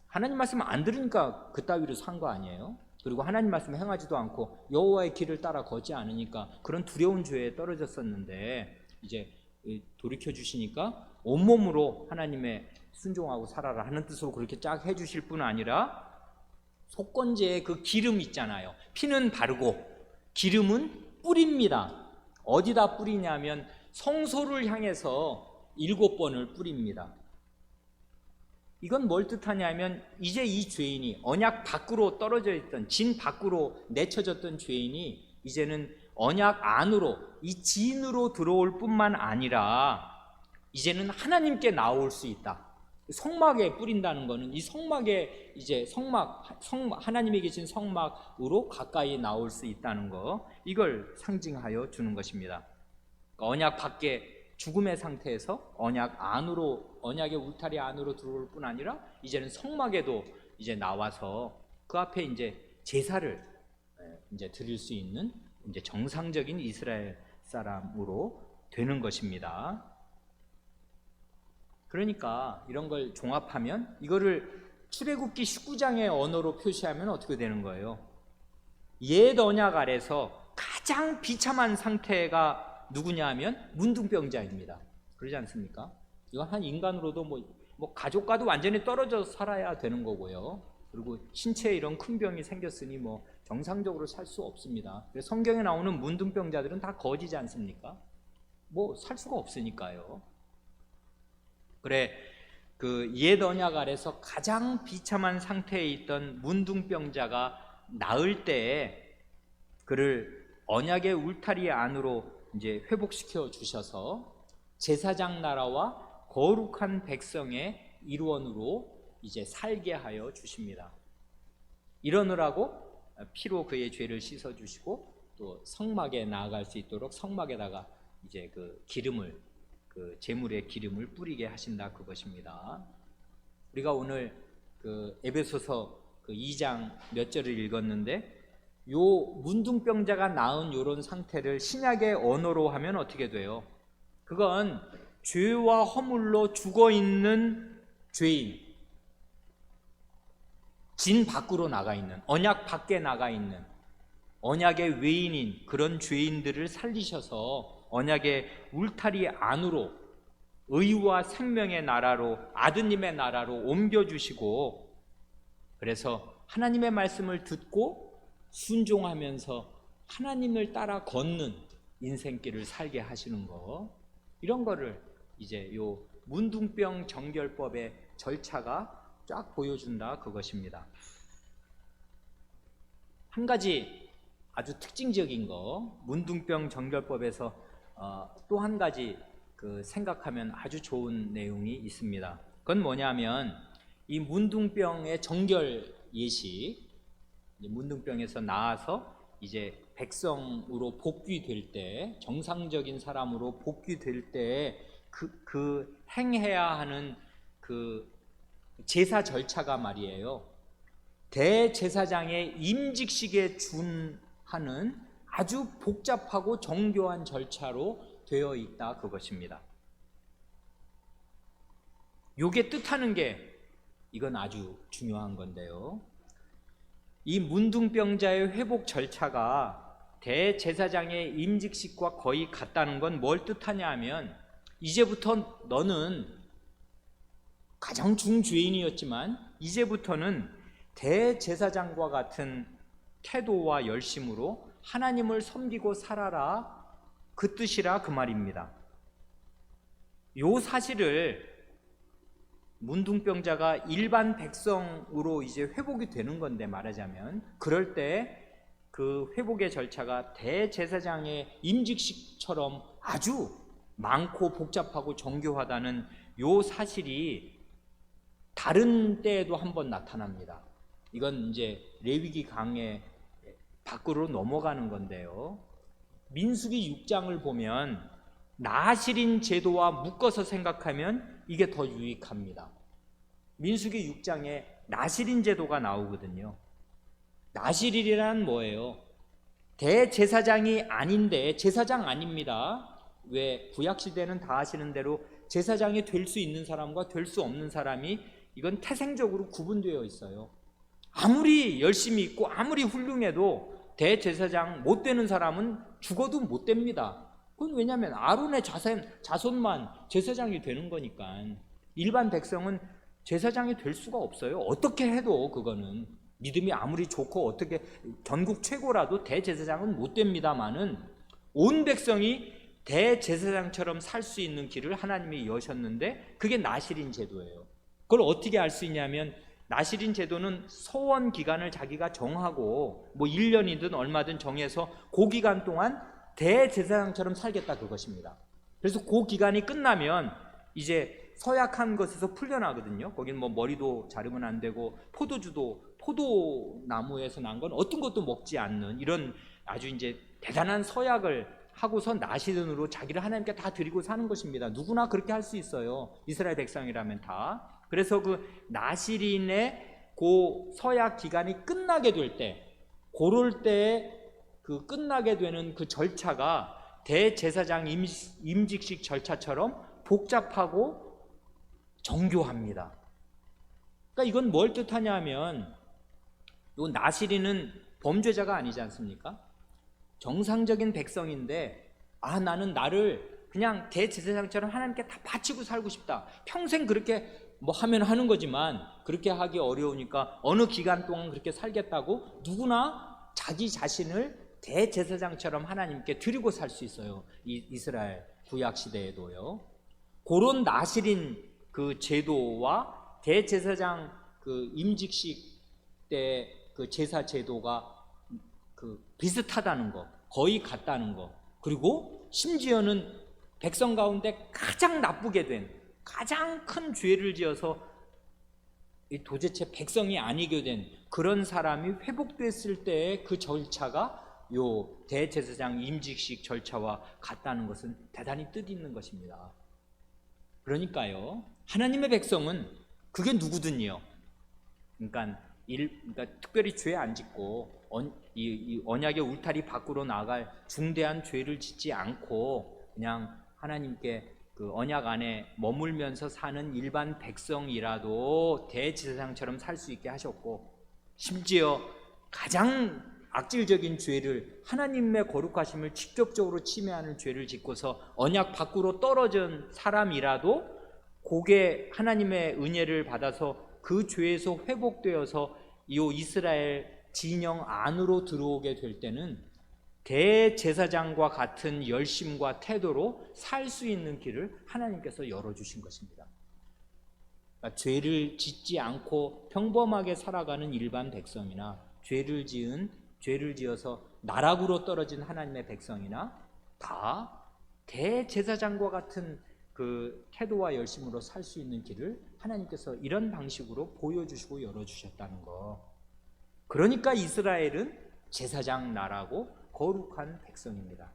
하나님 말씀 안 들으니까 그따위로 산 거 아니에요? 그리고 하나님 말씀 행하지도 않고 여호와의 길을 따라 걷지 않으니까 그런 두려운 죄에 떨어졌었는데 이제 돌이켜 주시니까 온몸으로 하나님의 순종하고 살아라 하는 뜻으로 그렇게 쫙 해주실 뿐 아니라 속건제의 그 기름 있잖아요. 피는 바르고 기름은 뿌립니다. 어디다 뿌리냐면 성소를 향해서 7번을 뿌립니다. 이건 뭘 뜻하냐면 이제 이 죄인이 언약 밖으로 떨어져 있던 진 밖으로 내쳐졌던 죄인이 이제는 언약 안으로 이 진으로 들어올 뿐만 아니라 이제는 하나님께 나올 수 있다. 성막에 뿌린다는 것은 이 성막에 이제 하나님이 계신 성막으로 가까이 나올 수 있다는 거, 이걸 상징하여 주는 것입니다. 언약 밖에 죽음의 상태에서 언약 안으로, 언약의 울타리 안으로 들어올 뿐 아니라 이제는 성막에도 이제 나와서 그 앞에 이제 제사를 이제 드릴 수 있는 이제 정상적인 이스라엘 사람으로 되는 것입니다. 그러니까 이런 걸 종합하면 이거를 출애굽기 19장의 언어로 표시하면 어떻게 되는 거예요? 옛 언약 아래서 가장 비참한 상태가 누구냐 하면 문둥병자입니다. 그러지 않습니까? 이건 한 인간으로도 뭐 가족과도 완전히 떨어져 살아야 되는 거고요. 그리고 신체에 이런 큰 병이 생겼으니 뭐 정상적으로 살 수 없습니다. 그래서 성경에 나오는 문둥병자들은 다 거지지 않습니까? 뭐 살 수가 없으니까요. 그래, 그 옛 언약 아래서 가장 비참한 상태에 있던 문둥병자가 나을 때에 그를 언약의 울타리 안으로 이제 회복시켜 주셔서 제사장 나라와 거룩한 백성의 일원으로 이제 살게 하여 주십니다. 이러느라고 피로 그의 죄를 씻어 주시고 또 성막에 나아갈 수 있도록 성막에다가 이제 그 기름을, 그 제물의 기름을 뿌리게 하신다, 그것입니다. 우리가 오늘 그 에베소서 그 2장 몇 절을 읽었는데 요 문둥병자가 나은 요런 상태를 신약의 언어로 하면 어떻게 돼요? 그건 죄와 허물로 죽어 있는 죄인, 진 밖으로 나가 있는, 언약 밖에 나가 있는, 언약의 외인인 그런 죄인들을 살리셔서 언약의 울타리 안으로 의와 생명의 나라로, 아드님의 나라로 옮겨주시고, 그래서 하나님의 말씀을 듣고 순종하면서 하나님을 따라 걷는 인생길을 살게 하시는 거, 이런 거를 이제 요 문둥병 정결법의 절차가 쫙 보여준다, 그것입니다. 한 가지 아주 특징적인 거, 문둥병 정결법에서 또 한 가지 생각하면 아주 좋은 내용이 있습니다. 그건 뭐냐면 이 문둥병의 정결 예식, 문둥병에서 나아서 이제 백성으로 복귀될 때, 정상적인 사람으로 복귀될 때 행해야 하는 제사 절차가 말이에요, 대제사장의 임직식에 준하는 아주 복잡하고 정교한 절차로 되어 있다, 그것입니다. 요게 뜻하는 게 이건 아주 중요한 건데요, 이 문둥병자의 회복 절차가 대제사장의 임직식과 거의 같다는 건 뭘 뜻하냐 하면, 이제부터 너는 가장 중죄인이었지만 이제부터는 대제사장과 같은 태도와 열심으로 하나님을 섬기고 살아라, 그 뜻이라 그 말입니다. 요 사실을 문둥병자가 일반 백성으로 이제 회복이 되는 건데, 말하자면 그럴 때 그 회복의 절차가 대제사장의 임직식처럼 아주 많고 복잡하고 정교하다는 요 사실이 다른 때에도 한번 나타납니다. 이건 이제 레위기 강의 밖으로 넘어가는 건데요, 민수기 6장을 보면 나실인 제도와 묶어서 생각하면 이게 더 유익합니다. 민수기 6장에 나실인 제도가 나오거든요. 나실이란 뭐예요? 대제사장이 아닌데, 제사장 아닙니다. 왜 구약시대는 다 아시는 대로 제사장이 될 수 있는 사람과 될 수 없는 사람이 이건 태생적으로 구분되어 있어요. 아무리 열심히 있고 아무리 훌륭해도 대제사장 못 되는 사람은 죽어도 못 됩니다. 그건 왜냐하면 아론의 자손만 제사장이 되는 거니까. 일반 백성은 제사장이 될 수가 없어요. 어떻게 해도. 그거는 믿음이 아무리 좋고 어떻게 전국 최고라도 대제사장은 못 됩니다만은, 온 백성이 대제사장처럼 살 수 있는 길을 하나님이 여셨는데, 그게 나실인 제도예요. 그걸 어떻게 알 수 있냐면, 나실인 제도는 소원 기간을 자기가 정하고 뭐 1년이든 얼마든 정해서 그 기간 동안 대제사장처럼 살겠다, 그것입니다. 그래서 그 기간이 끝나면 이제 서약한 것에서 풀려나거든요. 거긴 뭐 머리도 자르면 안 되고, 포도나무에서 난 건 어떤 것도 먹지 않는, 이런 아주 이제 대단한 서약을 하고서 나실인으로 자기를 하나님께 다 드리고 사는 것입니다. 누구나 그렇게 할 수 있어요, 이스라엘 백성이라면 다. 그래서 그 나실인의 그 서약 기간이 끝나게 될 때, 그럴 때 그 끝나게 되는 그 절차가 대제사장 임직식 절차처럼 복잡하고 정교합니다. 그러니까 이건 뭘 뜻하냐면, 요 나실인은 범죄자가 아니지 않습니까? 정상적인 백성인데, 나는 나를 그냥 대제사장처럼 하나님께 다 바치고 살고 싶다, 평생 그렇게 뭐 하면 하는 거지만 그렇게 하기 어려우니까 어느 기간 동안 그렇게 살겠다고 누구나 자기 자신을 대제사장처럼 하나님께 드리고 살 수 있어요, 이스라엘 구약 시대에도요. 그런 나실인 그 제도와 대제사장 그 임직식 때 그 제사 제도가 비슷하다는 거, 거의 같다는 거, 그리고 심지어는 백성 가운데 가장 나쁘게 된, 가장 큰 죄를 지어서 도대체 백성이 아니게 된 그런 사람이 회복됐을 때의 그 절차가 요 대제사장 임직식 절차와 같다는 것은 대단히 뜻있는 것입니다. 그러니까요, 하나님의 백성은 그게 누구든요, 그러니까 특별히 죄 안 짓고 이 언약의 울타리 밖으로 나갈 중대한 죄를 짓지 않고 그냥 하나님께 그 언약 안에 머물면서 사는 일반 백성이라도 대제사장처럼 살 수 있게 하셨고, 심지어 가장 악질적인 죄를, 하나님의 거룩하심을 직접적으로 침해하는 죄를 짓고서 언약 밖으로 떨어진 사람이라도 그게 하나님의 은혜를 받아서 그 죄에서 회복되어서 이 이스라엘 진영 안으로 들어오게 될 때는 대제사장과 같은 열심과 태도로 살 수 있는 길을 하나님께서 열어주신 것입니다. 그러니까 죄를 짓지 않고 평범하게 살아가는 일반 백성이나 죄를 지어서 나락으로 떨어진 하나님의 백성이나 다 대제사장과 같은 그 태도와 열심으로 살 수 있는 길을 하나님께서 이런 방식으로 보여주시고 열어주셨다는 거. 그러니까 이스라엘은 제사장 나라고 거룩한 백성입니다.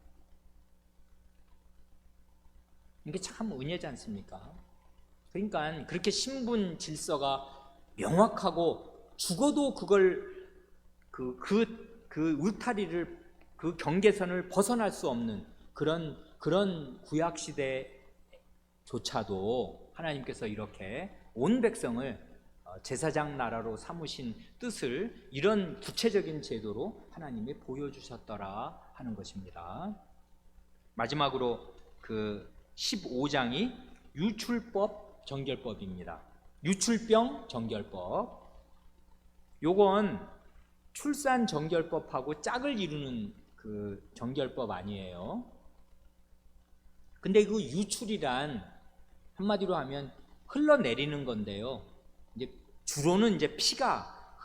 이게 참 은혜지 않습니까? 그러니까 그렇게 신분 질서가 명확하고 죽어도 그걸 그 울타리를 그 경계선을 벗어날 수 없는 그런 구약 시대조차도 하나님께서 이렇게 온 백성을 제사장 나라로 삼으신 뜻을 이런 구체적인 제도로 하나님이 보여주셨더라 하는 것입니다. 마지막으로 그 15장이 유출법 정결법입니다. 유출병 정결법. 요건 출산 정결법하고 짝을 이루는 그 정결법 아니에요. 근데 그 유출이란 한마디로 하면 흘러내리는 건데요. 이제 주로는 이제 피가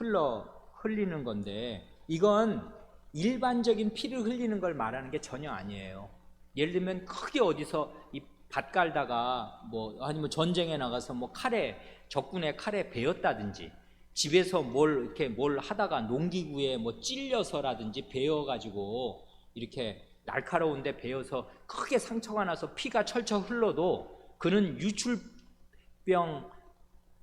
흘리는 건데 이건 일반적인 피를 흘리는 걸 말하는 게 전혀 아니에요. 예를 들면 크게 어디서 이 밭 갈다가 아니면 전쟁에 나가서 적군의 칼에 베었다든지 집에서 뭘 하다가 농기구에 찔려서라든지 베어가지고 이렇게 날카로운데 베어서 크게 상처가 나서 피가 철철 흘러도 그는 유출병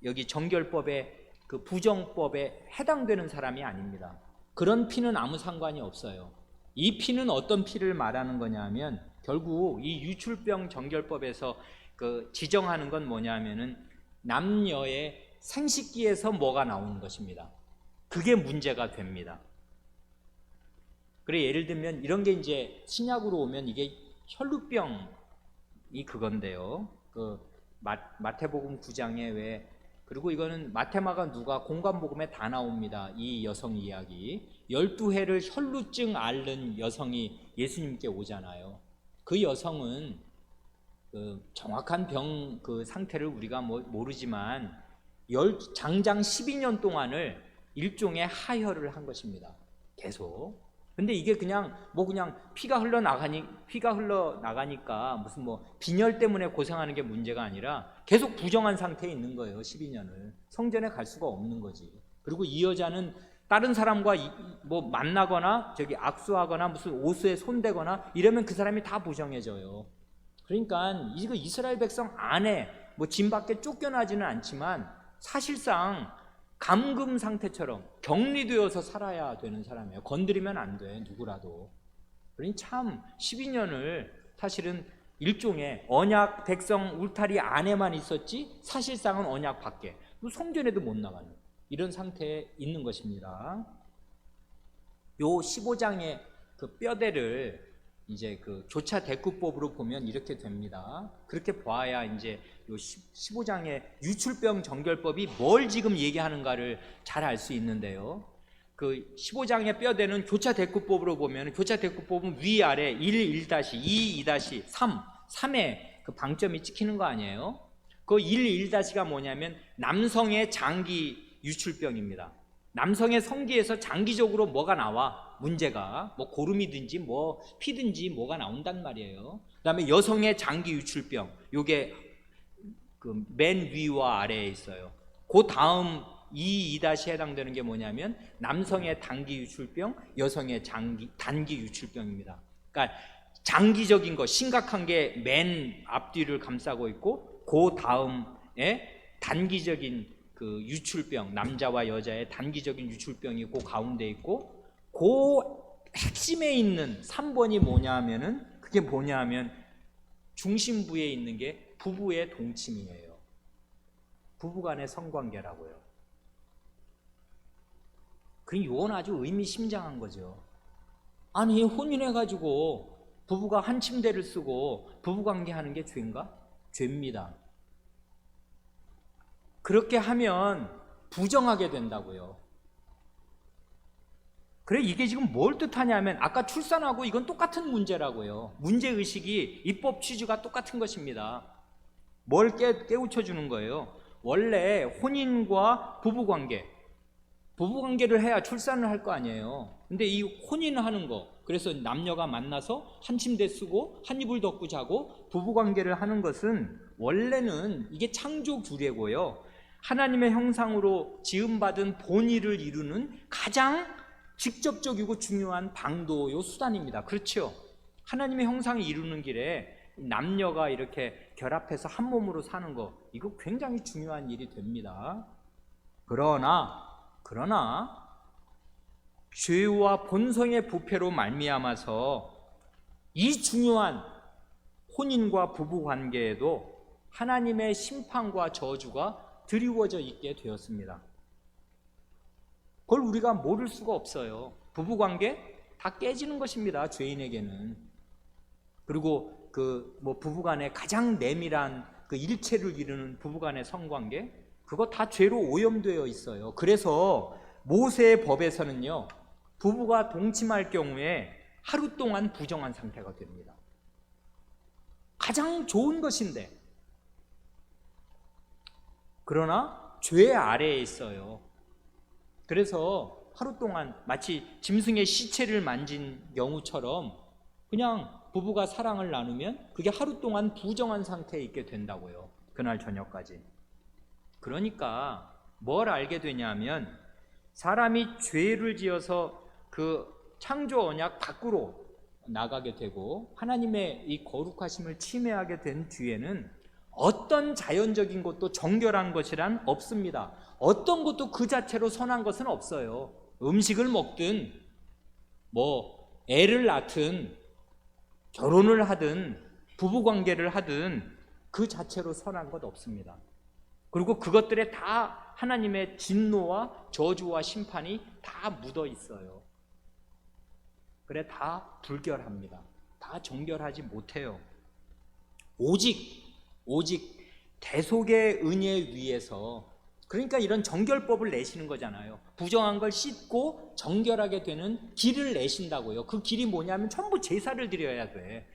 여기 정결법의 그 부정법에 해당되는 사람이 아닙니다. 그런 피는 아무 상관이 없어요. 이 피는 어떤 피를 말하는 거냐면 결국 이 유출병 정결법에서 그 지정하는 건 뭐냐면은 남녀의 생식기에서 뭐가 나오는 것입니다. 그게 문제가 됩니다. 그래 예를 들면 이런 게 이제 신약으로 오면 이게 혈루병이 그건데요. 그 마태복음 9장에 그리고 이거는 마테마가 누가 공관복음에 다 나옵니다. 이 여성 이야기. 12해를 혈루증 앓는 여성이 예수님께 오잖아요. 그 여성은 그 정확한 병 그 상태를 우리가 모르지만 장장 12년 동안을 일종의 하혈을 한 것입니다. 계속. 근데 이게 그냥 피가 흘러나가니까 무슨 빈혈 때문에 고생하는 게 문제가 아니라 계속 부정한 상태에 있는 거예요. 12년을. 성전에 갈 수가 없는 거지. 그리고 이 여자는 다른 사람과 만나거나 악수하거나 무슨 옷에 손대거나 이러면 그 사람이 다 부정해져요. 그러니까 이거 이스라엘 백성 안에 진 밖에 쫓겨나지는 않지만 사실상 감금 상태처럼 격리되어서 살아야 되는 사람이에요. 건드리면 안 돼, 누구라도. 그러니 참 12년을 사실은 일종의 언약 백성 울타리 안에만 있었지 사실상은 언약 밖에 성전에도 못 나가는 이런 상태에 있는 것입니다. 요 15장의 그 뼈대를 이제 그 교차 대꾸법으로 보면 이렇게 됩니다. 그렇게 봐야 이제 요 15장의 유출병 정결법이 뭘 지금 얘기하는가를 잘 알 수 있는데요. 그 15장의 뼈대는 교차 대꾸법으로 보면 교차 대꾸법은 위아래 1, 1-2, 2-3, 3에 그 방점이 찍히는 거 아니에요? 그 1, 1-가 뭐냐면 남성의 장기 유출병입니다. 남성의 성기에서 장기적으로 뭐가 나와? 문제가 고름이든지 피든지 뭐가 나온단 말이에요. 그 다음에 여성의 장기 유출병, 요게 그 맨 위와 아래에 있어요. 그 다음 2-2-에 해당되는 게 뭐냐면 남성의 단기 유출병, 여성의 단기 유출병입니다. 그러니까 장기적인 거 심각한 게 맨 앞뒤를 감싸고 있고 그 다음에 단기적인 그 유출병, 남자와 여자의 단기적인 유출병이 그 가운데 있고 그 핵심에 있는 3번이 뭐냐 하면은 그게 뭐냐 하면 중심부에 있는 게 부부의 동침이에요. 부부간의 성관계라고요. 그러니까 이건 아주 의미심장한 거죠. 아니 혼인해가지고 부부가 한 침대를 쓰고 부부관계하는 게 죄인가? 죄입니다. 그렇게 하면 부정하게 된다고요. 그래, 이게 지금 뭘 뜻하냐면 아까 출산하고 이건 똑같은 문제라고요. 문제의식이 입법 취지가 똑같은 것입니다. 뭘 깨우쳐 주는 거예요. 원래 혼인과 부부관계를 해야 출산을 할 거 아니에요. 근데 이 혼인하는 거, 그래서 남녀가 만나서 한 침대 쓰고 한 이불 덮고 자고 부부관계를 하는 것은 원래는 이게 창조 규례고요. 하나님의 형상으로 지음받은 본의를 이루는 가장 직접적이고 중요한 방도요 수단입니다. 그렇죠? 하나님의 형상을 이루는 길에 남녀가 이렇게 결합해서 한 몸으로 사는 거, 이거 굉장히 중요한 일이 됩니다. 그러나 죄와 본성의 부패로 말미암아서 이 중요한 혼인과 부부 관계에도 하나님의 심판과 저주가 드리워져 있게 되었습니다. 그걸 우리가 모를 수가 없어요. 부부 관계 다 깨지는 것입니다, 죄인에게는. 그리고 부부 간의 가장 내밀한 그 일체를 이루는 부부 간의 성관계, 그거 다 죄로 오염되어 있어요. 그래서 모세의 법에서는요, 부부가 동침할 경우에 하루 동안 부정한 상태가 됩니다. 가장 좋은 것인데. 그러나 죄 아래에 있어요. 그래서 하루 동안 마치 짐승의 시체를 만진 경우처럼 그냥 부부가 사랑을 나누면 그게 하루 동안 부정한 상태에 있게 된다고요. 그날 저녁까지. 그러니까 뭘 알게 되냐면, 사람이 죄를 지어서 그 창조 언약 밖으로 나가게 되고 하나님의 이 거룩하심을 침해하게 된 뒤에는 어떤 자연적인 것도 정결한 것이란 없습니다. 어떤 것도 그 자체로 선한 것은 없어요. 음식을 먹든 애를 낳든 결혼을 하든 부부관계를 하든 그 자체로 선한 것 없습니다. 그리고 그것들에 다 하나님의 진노와 저주와 심판이 다 묻어 있어요. 그래, 다 불결합니다. 다 정결하지 못해요. 오직 대속의 은혜 위에서, 그러니까 이런 정결법을 내시는 거잖아요. 부정한 걸 씻고 정결하게 되는 길을 내신다고요. 그 길이 뭐냐면 전부 제사를 드려야 돼.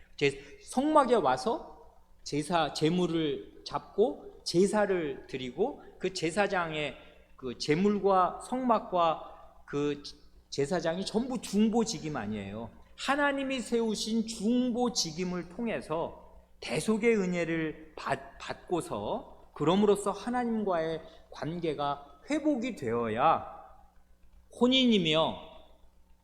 성막에 와서 제물을 잡고 제사를 드리고, 그 제사장의 그 제물과 성막과 그 제사장이 전부 중보직임 아니에요. 하나님이 세우신 중보직임을 통해서 대속의 은혜를 받고서 그럼으로써 하나님과의 관계가 회복이 되어야 혼인이며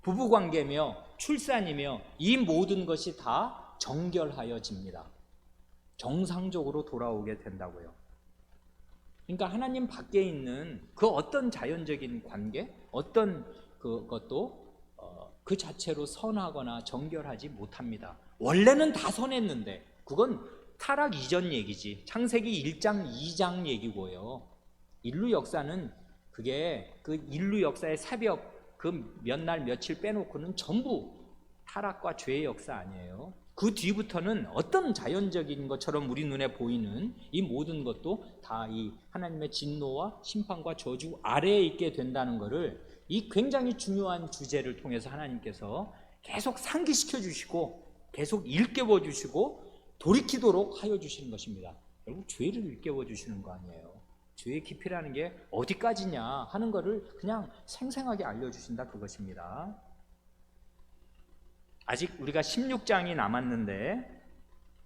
부부관계며 출산이며 이 모든 것이 다 정결하여집니다. 정상적으로 돌아오게 된다고요. 그러니까 하나님 밖에 있는 그 어떤 자연적인 관계, 어떤 그것도 그 자체로 선하거나 정결하지 못합니다. 원래는 다 선했는데, 그건 타락 이전 얘기지. 창세기 1장 2장 얘기고요. 인류 역사는 그게 그 인류 역사의 새벽 그 몇 날 며칠 빼놓고는 전부 타락과 죄의 역사 아니에요. 그 뒤부터는 어떤 자연적인 것처럼 우리 눈에 보이는 이 모든 것도 다 이 하나님의 진노와 심판과 저주 아래에 있게 된다는 것을, 이 굉장히 중요한 주제를 통해서 하나님께서 계속 상기시켜 주시고 계속 일깨워 주시고 돌이키도록 하여 주시는 것입니다. 결국 죄를 일깨워 주시는 거 아니에요. 죄의 깊이라는 게 어디까지냐 하는 것을 그냥 생생하게 알려주신다, 그것입니다. 아직 우리가 16장이 남았는데,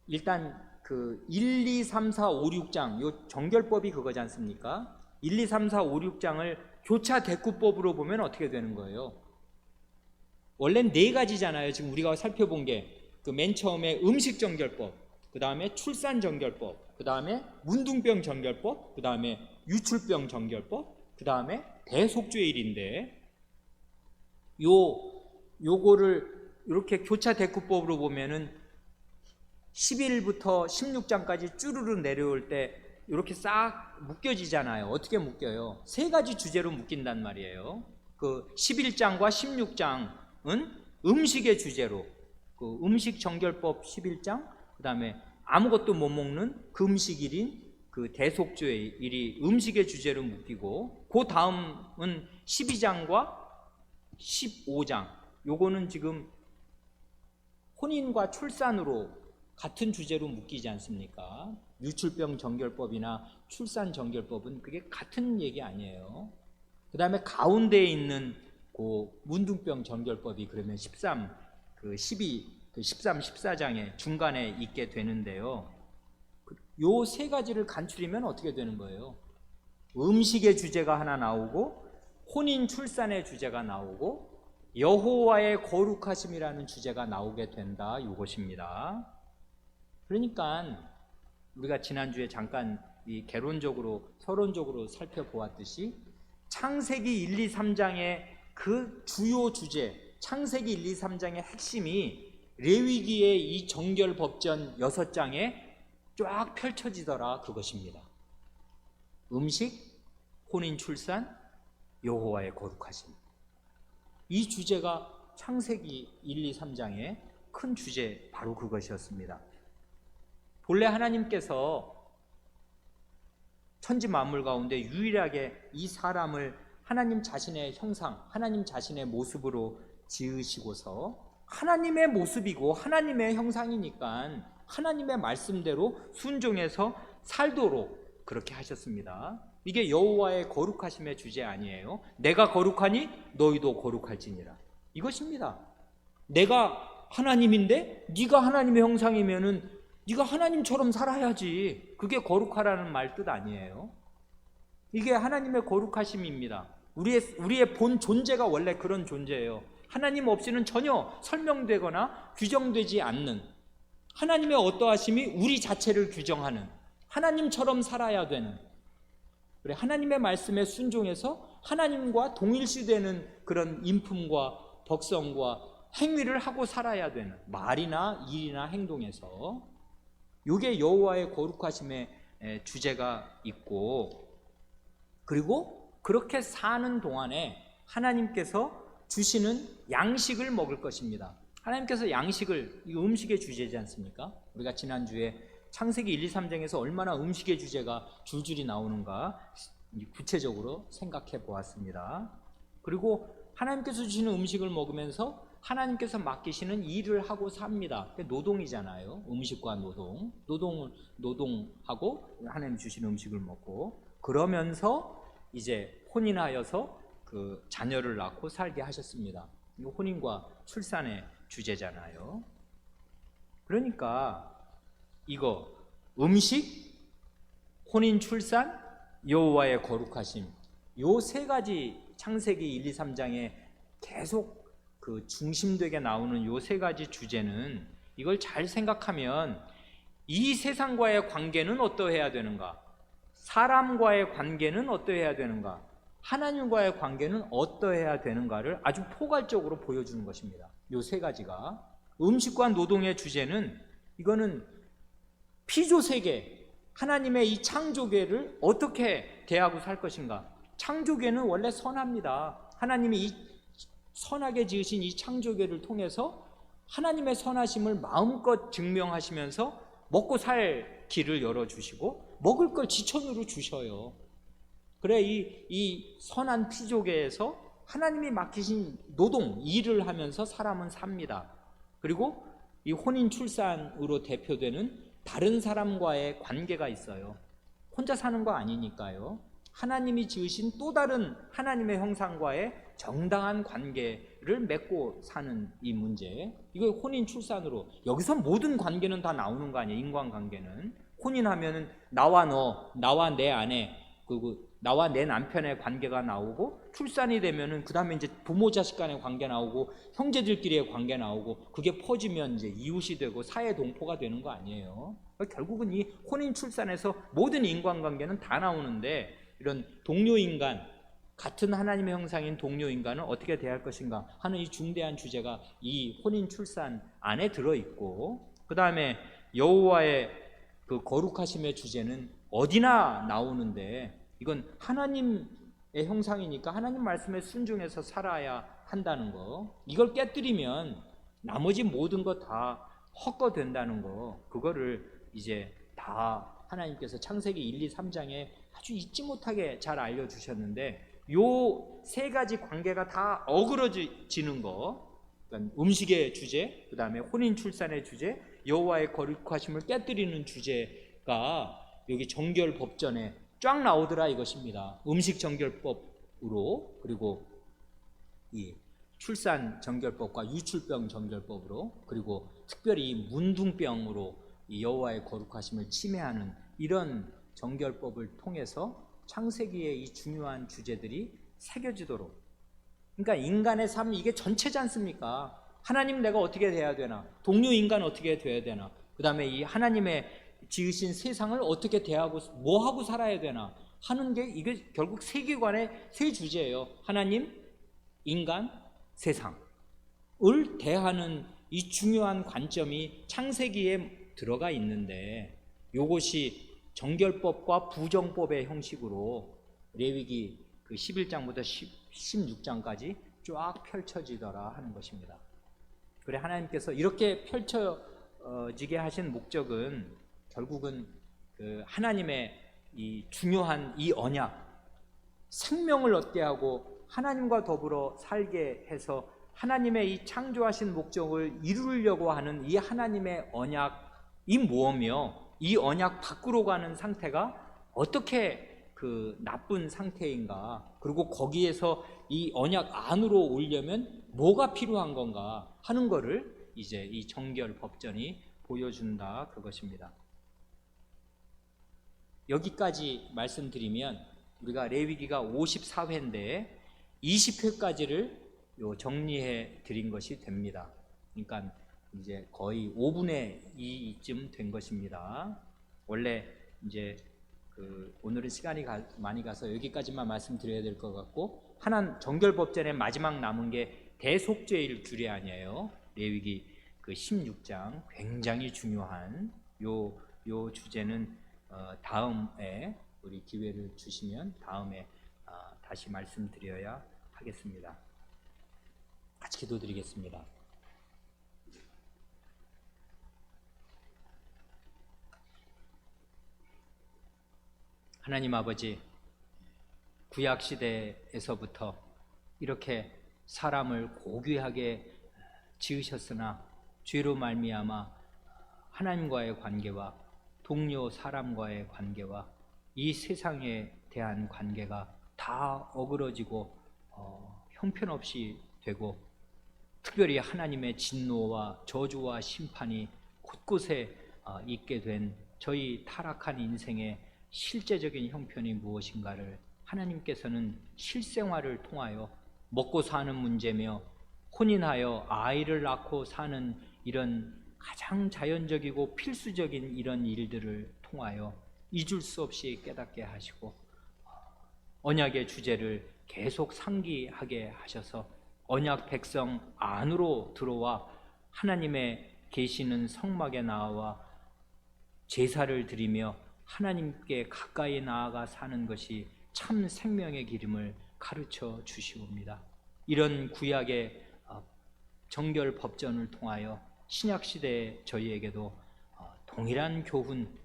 일단 그 1, 2, 3, 4, 5, 6장 요 정결법이 그거지 않습니까? 1, 2, 3, 4, 5, 6장을 교차 대꾸법으로 보면 어떻게 되는 거예요? 원래 네 가지잖아요. 지금 우리가 살펴본 게 그 맨 처음에 음식 정결법, 그 다음에 출산 정결법, 그 다음에 문둥병 정결법, 그 다음에 유출병 정결법, 그 다음에 대속죄일인데, 요거를 이렇게 교차 대꾸법으로 보면은 11부터 16장까지 쭈르르 내려올 때 이렇게 싹 묶여지잖아요. 어떻게 묶여요? 세 가지 주제로 묶인단 말이에요. 그 11장과 16장은 음식의 주제로, 그 음식 정결법 11장, 그 다음에 아무것도 못 먹는 금식일인 그 대속죄일이 음식의 주제로 묶이고, 그 다음은 12장과 15장, 요거는 지금 혼인과 출산으로 같은 주제로 묶이지 않습니까? 유출병 정결법이나 출산 정결법은 그게 같은 얘기 아니에요. 그 다음에 가운데에 있는 그 문둥병 정결법이 그러면 13, 14장의 중간에 있게 되는데요. 요 세 가지를 간추리면 어떻게 되는 거예요? 음식의 주제가 하나 나오고, 혼인 출산의 주제가 나오고, 여호와의 거룩하심이라는 주제가 나오게 된다, 이것입니다. 그러니까 우리가 지난주에 잠깐 이 개론적으로 서론적으로 살펴보았듯이 창세기 1, 2, 3장의 그 주요 주제, 창세기 1, 2, 3장의 핵심이 레위기의 이 정결법전 6장에 쫙 펼쳐지더라, 그것입니다. 음식, 혼인 출산, 여호와의 거룩하심. 이 주제가 창세기 1, 2, 3장의 큰 주제, 바로 그것이었습니다. 본래 하나님께서 천지 만물 가운데 유일하게 이 사람을 하나님 자신의 형상, 하나님 자신의 모습으로 지으시고서 하나님의 모습이고 하나님의 형상이니까 하나님의 말씀대로 순종해서 살도록 그렇게 하셨습니다. 이게 여호와의 거룩하심의 주제 아니에요? 내가 거룩하니 너희도 거룩할지니라, 이것입니다. 내가 하나님인데 네가 하나님의 형상이면은 네가 하나님처럼 살아야지. 그게 거룩하라는 말 뜻 아니에요? 이게 하나님의 거룩하심입니다. 우리의 본 존재가 원래 그런 존재예요. 하나님 없이는 전혀 설명되거나 규정되지 않는, 하나님의 어떠하심이 우리 자체를 규정하는, 하나님처럼 살아야 되는, 그래, 하나님의 말씀에 순종해서 하나님과 동일시되는 그런 인품과 덕성과 행위를 하고 살아야 되는, 말이나 일이나 행동에서. 이게 여호와의 거룩하심의 주제가 있고, 그리고 그렇게 사는 동안에 하나님께서 주시는 양식을 먹을 것입니다. 하나님께서 양식을, 이 음식의 주제지 않습니까? 우리가 지난주에 창세기 1, 2, 3장에서 얼마나 음식의 주제가 줄줄이 나오는가 구체적으로 생각해 보았습니다. 그리고 하나님께서 주시는 음식을 먹으면서 하나님께서 맡기시는 일을 하고 삽니다. 노동이잖아요. 음식과 노동하고 하나님 주시는 음식을 먹고, 그러면서 이제 혼인하여서 그 자녀를 낳고 살게 하셨습니다. 혼인과 출산의 주제잖아요. 그러니까 이거 음식, 혼인, 출산, 여호와의 거룩하심, 요 세 가지 창세기 1, 2, 3장에 계속 그 중심되게 나오는 요 세 가지 주제는, 이걸 잘 생각하면 이 세상과의 관계는 어떠해야 되는가, 사람과의 관계는 어떠해야 되는가, 하나님과의 관계는 어떠해야 되는가를 아주 포괄적으로 보여주는 것입니다. 요 세 가지가. 음식과 노동의 주제는, 이거는 피조세계, 하나님의 이 창조계를 어떻게 대하고 살 것인가. 창조계는 원래 선합니다. 하나님이 이 선하게 지으신 이 창조계를 통해서 하나님의 선하심을 마음껏 증명하시면서 먹고 살 길을 열어주시고 먹을 걸 지천으로 주셔요. 그래, 이 선한 피조계에서 하나님이 맡기신 노동, 일을 하면서 사람은 삽니다. 그리고 이 혼인 출산으로 대표되는 다른 사람과의 관계가 있어요. 혼자 사는 거 아니니까요. 하나님이 지으신 또 다른 하나님의 형상과의 정당한 관계를 맺고 사는 이 문제, 이거 혼인 출산으로, 여기서 모든 관계는 다 나오는 거 아니에요. 인간관계는 혼인하면은 나와 너, 나와 내 아내, 그리고 나와 내 남편의 관계가 나오고, 출산이 되면은 그 다음에 이제 부모 자식 간의 관계 나오고, 형제들끼리의 관계 나오고, 그게 퍼지면 이제 이웃이 되고 사회 동포가 되는 거 아니에요. 결국은 이 혼인 출산에서 모든 인간관계는 다 나오는데, 이런 동료인간, 같은 하나님의 형상인 동료인간을 어떻게 대할 것인가 하는 이 중대한 주제가 이 혼인 출산 안에 들어있고, 그 다음에 여호와의 그 거룩하심의 주제는 어디나 나오는데, 이건 하나님의 형상이니까 하나님 말씀에 순종해서 살아야 한다는 거, 이걸 깨뜨리면 나머지 모든 거 다 헛거된다는 거, 그거를 이제 다 하나님께서 창세기 1, 2, 3장에 아주 잊지 못하게 잘 알려주셨는데, 요 세 가지 관계가 다 어그러지는 거, 그러니까 음식의 주제, 그 다음에 혼인 출산의 주제, 여호와의 거룩하심을 깨뜨리는 주제가 여기 정결법전에 쫙 나오더라 이것입니다. 음식 정결법으로, 그리고 이 출산 정결법과 유출병 정결법으로, 그리고 특별히 문둥병으로 이 여호와의 거룩하심을 침해하는 이런 정결법을 통해서 창세기의 이 중요한 주제들이 새겨지도록, 그러니까 인간의 삶, 이게 전체지 않습니까? 하나님 내가 어떻게 돼야 되나, 동료 인간 어떻게 돼야 되나, 그 다음에 이 하나님의 지으신 세상을 어떻게 대하고 뭐 하고 살아야 되나 하는 게, 이게 결국 세계관의 세 주제예요. 하나님, 인간, 세상을 대하는 이 중요한 관점이 창세기에 들어가 있는데, 이것이 정결법과 부정법의 형식으로 레위기 그 11장부터 16장까지 쫙 펼쳐지더라 하는 것입니다. 그래, 하나님께서 이렇게 펼쳐지게 하신 목적은 결국은 그 하나님의 이 중요한 이 언약, 생명을 얻게 하고 하나님과 더불어 살게 해서 하나님의 이 창조하신 목적을 이루려고 하는 이 하나님의 언약이 뭐며, 이 언약 밖으로 가는 상태가 어떻게 그 나쁜 상태인가, 그리고 거기에서 이 언약 안으로 오려면 뭐가 필요한 건가 하는 거를 이제 이 정결 법전이 보여준다 그것입니다. 여기까지 말씀드리면 우리가 레위기가 54회인데 20회까지를 정리해 드린 것이 됩니다. 그러니까 이제 거의 5분의 2쯤 된 것입니다. 원래 이제 오늘은 시간이 많이 가서 여기까지만 말씀드려야 될 것 같고, 하나 정결법전의 마지막 남은 게 대속죄일 규례 아니에요. 레위기 그 16장 굉장히 중요한 요 주제는 다음에 우리 기회를 주시면 다음에 다시 말씀드려야 하겠습니다. 같이 기도드리겠습니다. 하나님 아버지, 구약시대에서부터 이렇게 사람을 고귀하게 지으셨으나 죄로 말미암아 하나님과의 관계와 동료 사람과의 관계와 이 세상에 대한 관계가 다 어그러지고 형편없이 되고, 특별히 하나님의 진노와 저주와 심판이 곳곳에 있게 된 저희 타락한 인생의 실제적인 형편이 무엇인가를 하나님께서는 실생활을 통하여 먹고 사는 문제며 혼인하여 아이를 낳고 사는 이런 가장 자연적이고 필수적인 이런 일들을 통하여 잊을 수 없이 깨닫게 하시고, 언약의 주제를 계속 상기하게 하셔서 언약 백성 안으로 들어와 하나님의 계시는 성막에 나와 제사를 드리며 하나님께 가까이 나아가 사는 것이 참 생명의 기름을 가르쳐 주시옵니다. 이런 구약의 정결 법전을 통하여 신약시대의 저희에게도 동일한 교훈,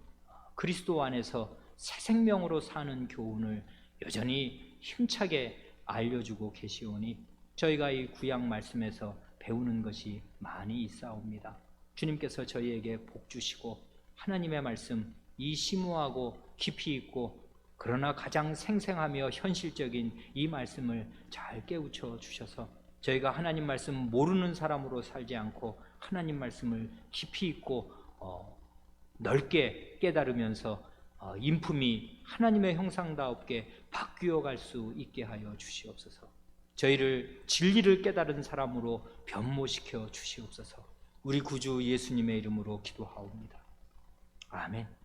그리스도 안에서 새 생명으로 사는 교훈을 여전히 힘차게 알려주고 계시오니 저희가 이 구약 말씀에서 배우는 것이 많이 있사옵니다. 주님께서 저희에게 복 주시고 하나님의 말씀, 이 심오하고 깊이 있고 그러나 가장 생생하며 현실적인 이 말씀을 잘 깨우쳐 주셔서 저희가 하나님 말씀 모르는 사람으로 살지 않고 하나님 말씀을 깊이 있고 넓게 깨달으면서 인품이 하나님의 형상다웁게 바뀌어 갈 수 있게 하여 주시옵소서. 저희를 진리를 깨달은 사람으로 변모시켜 주시옵소서. 우리 구주 예수님의 이름으로 기도하옵니다. 아멘.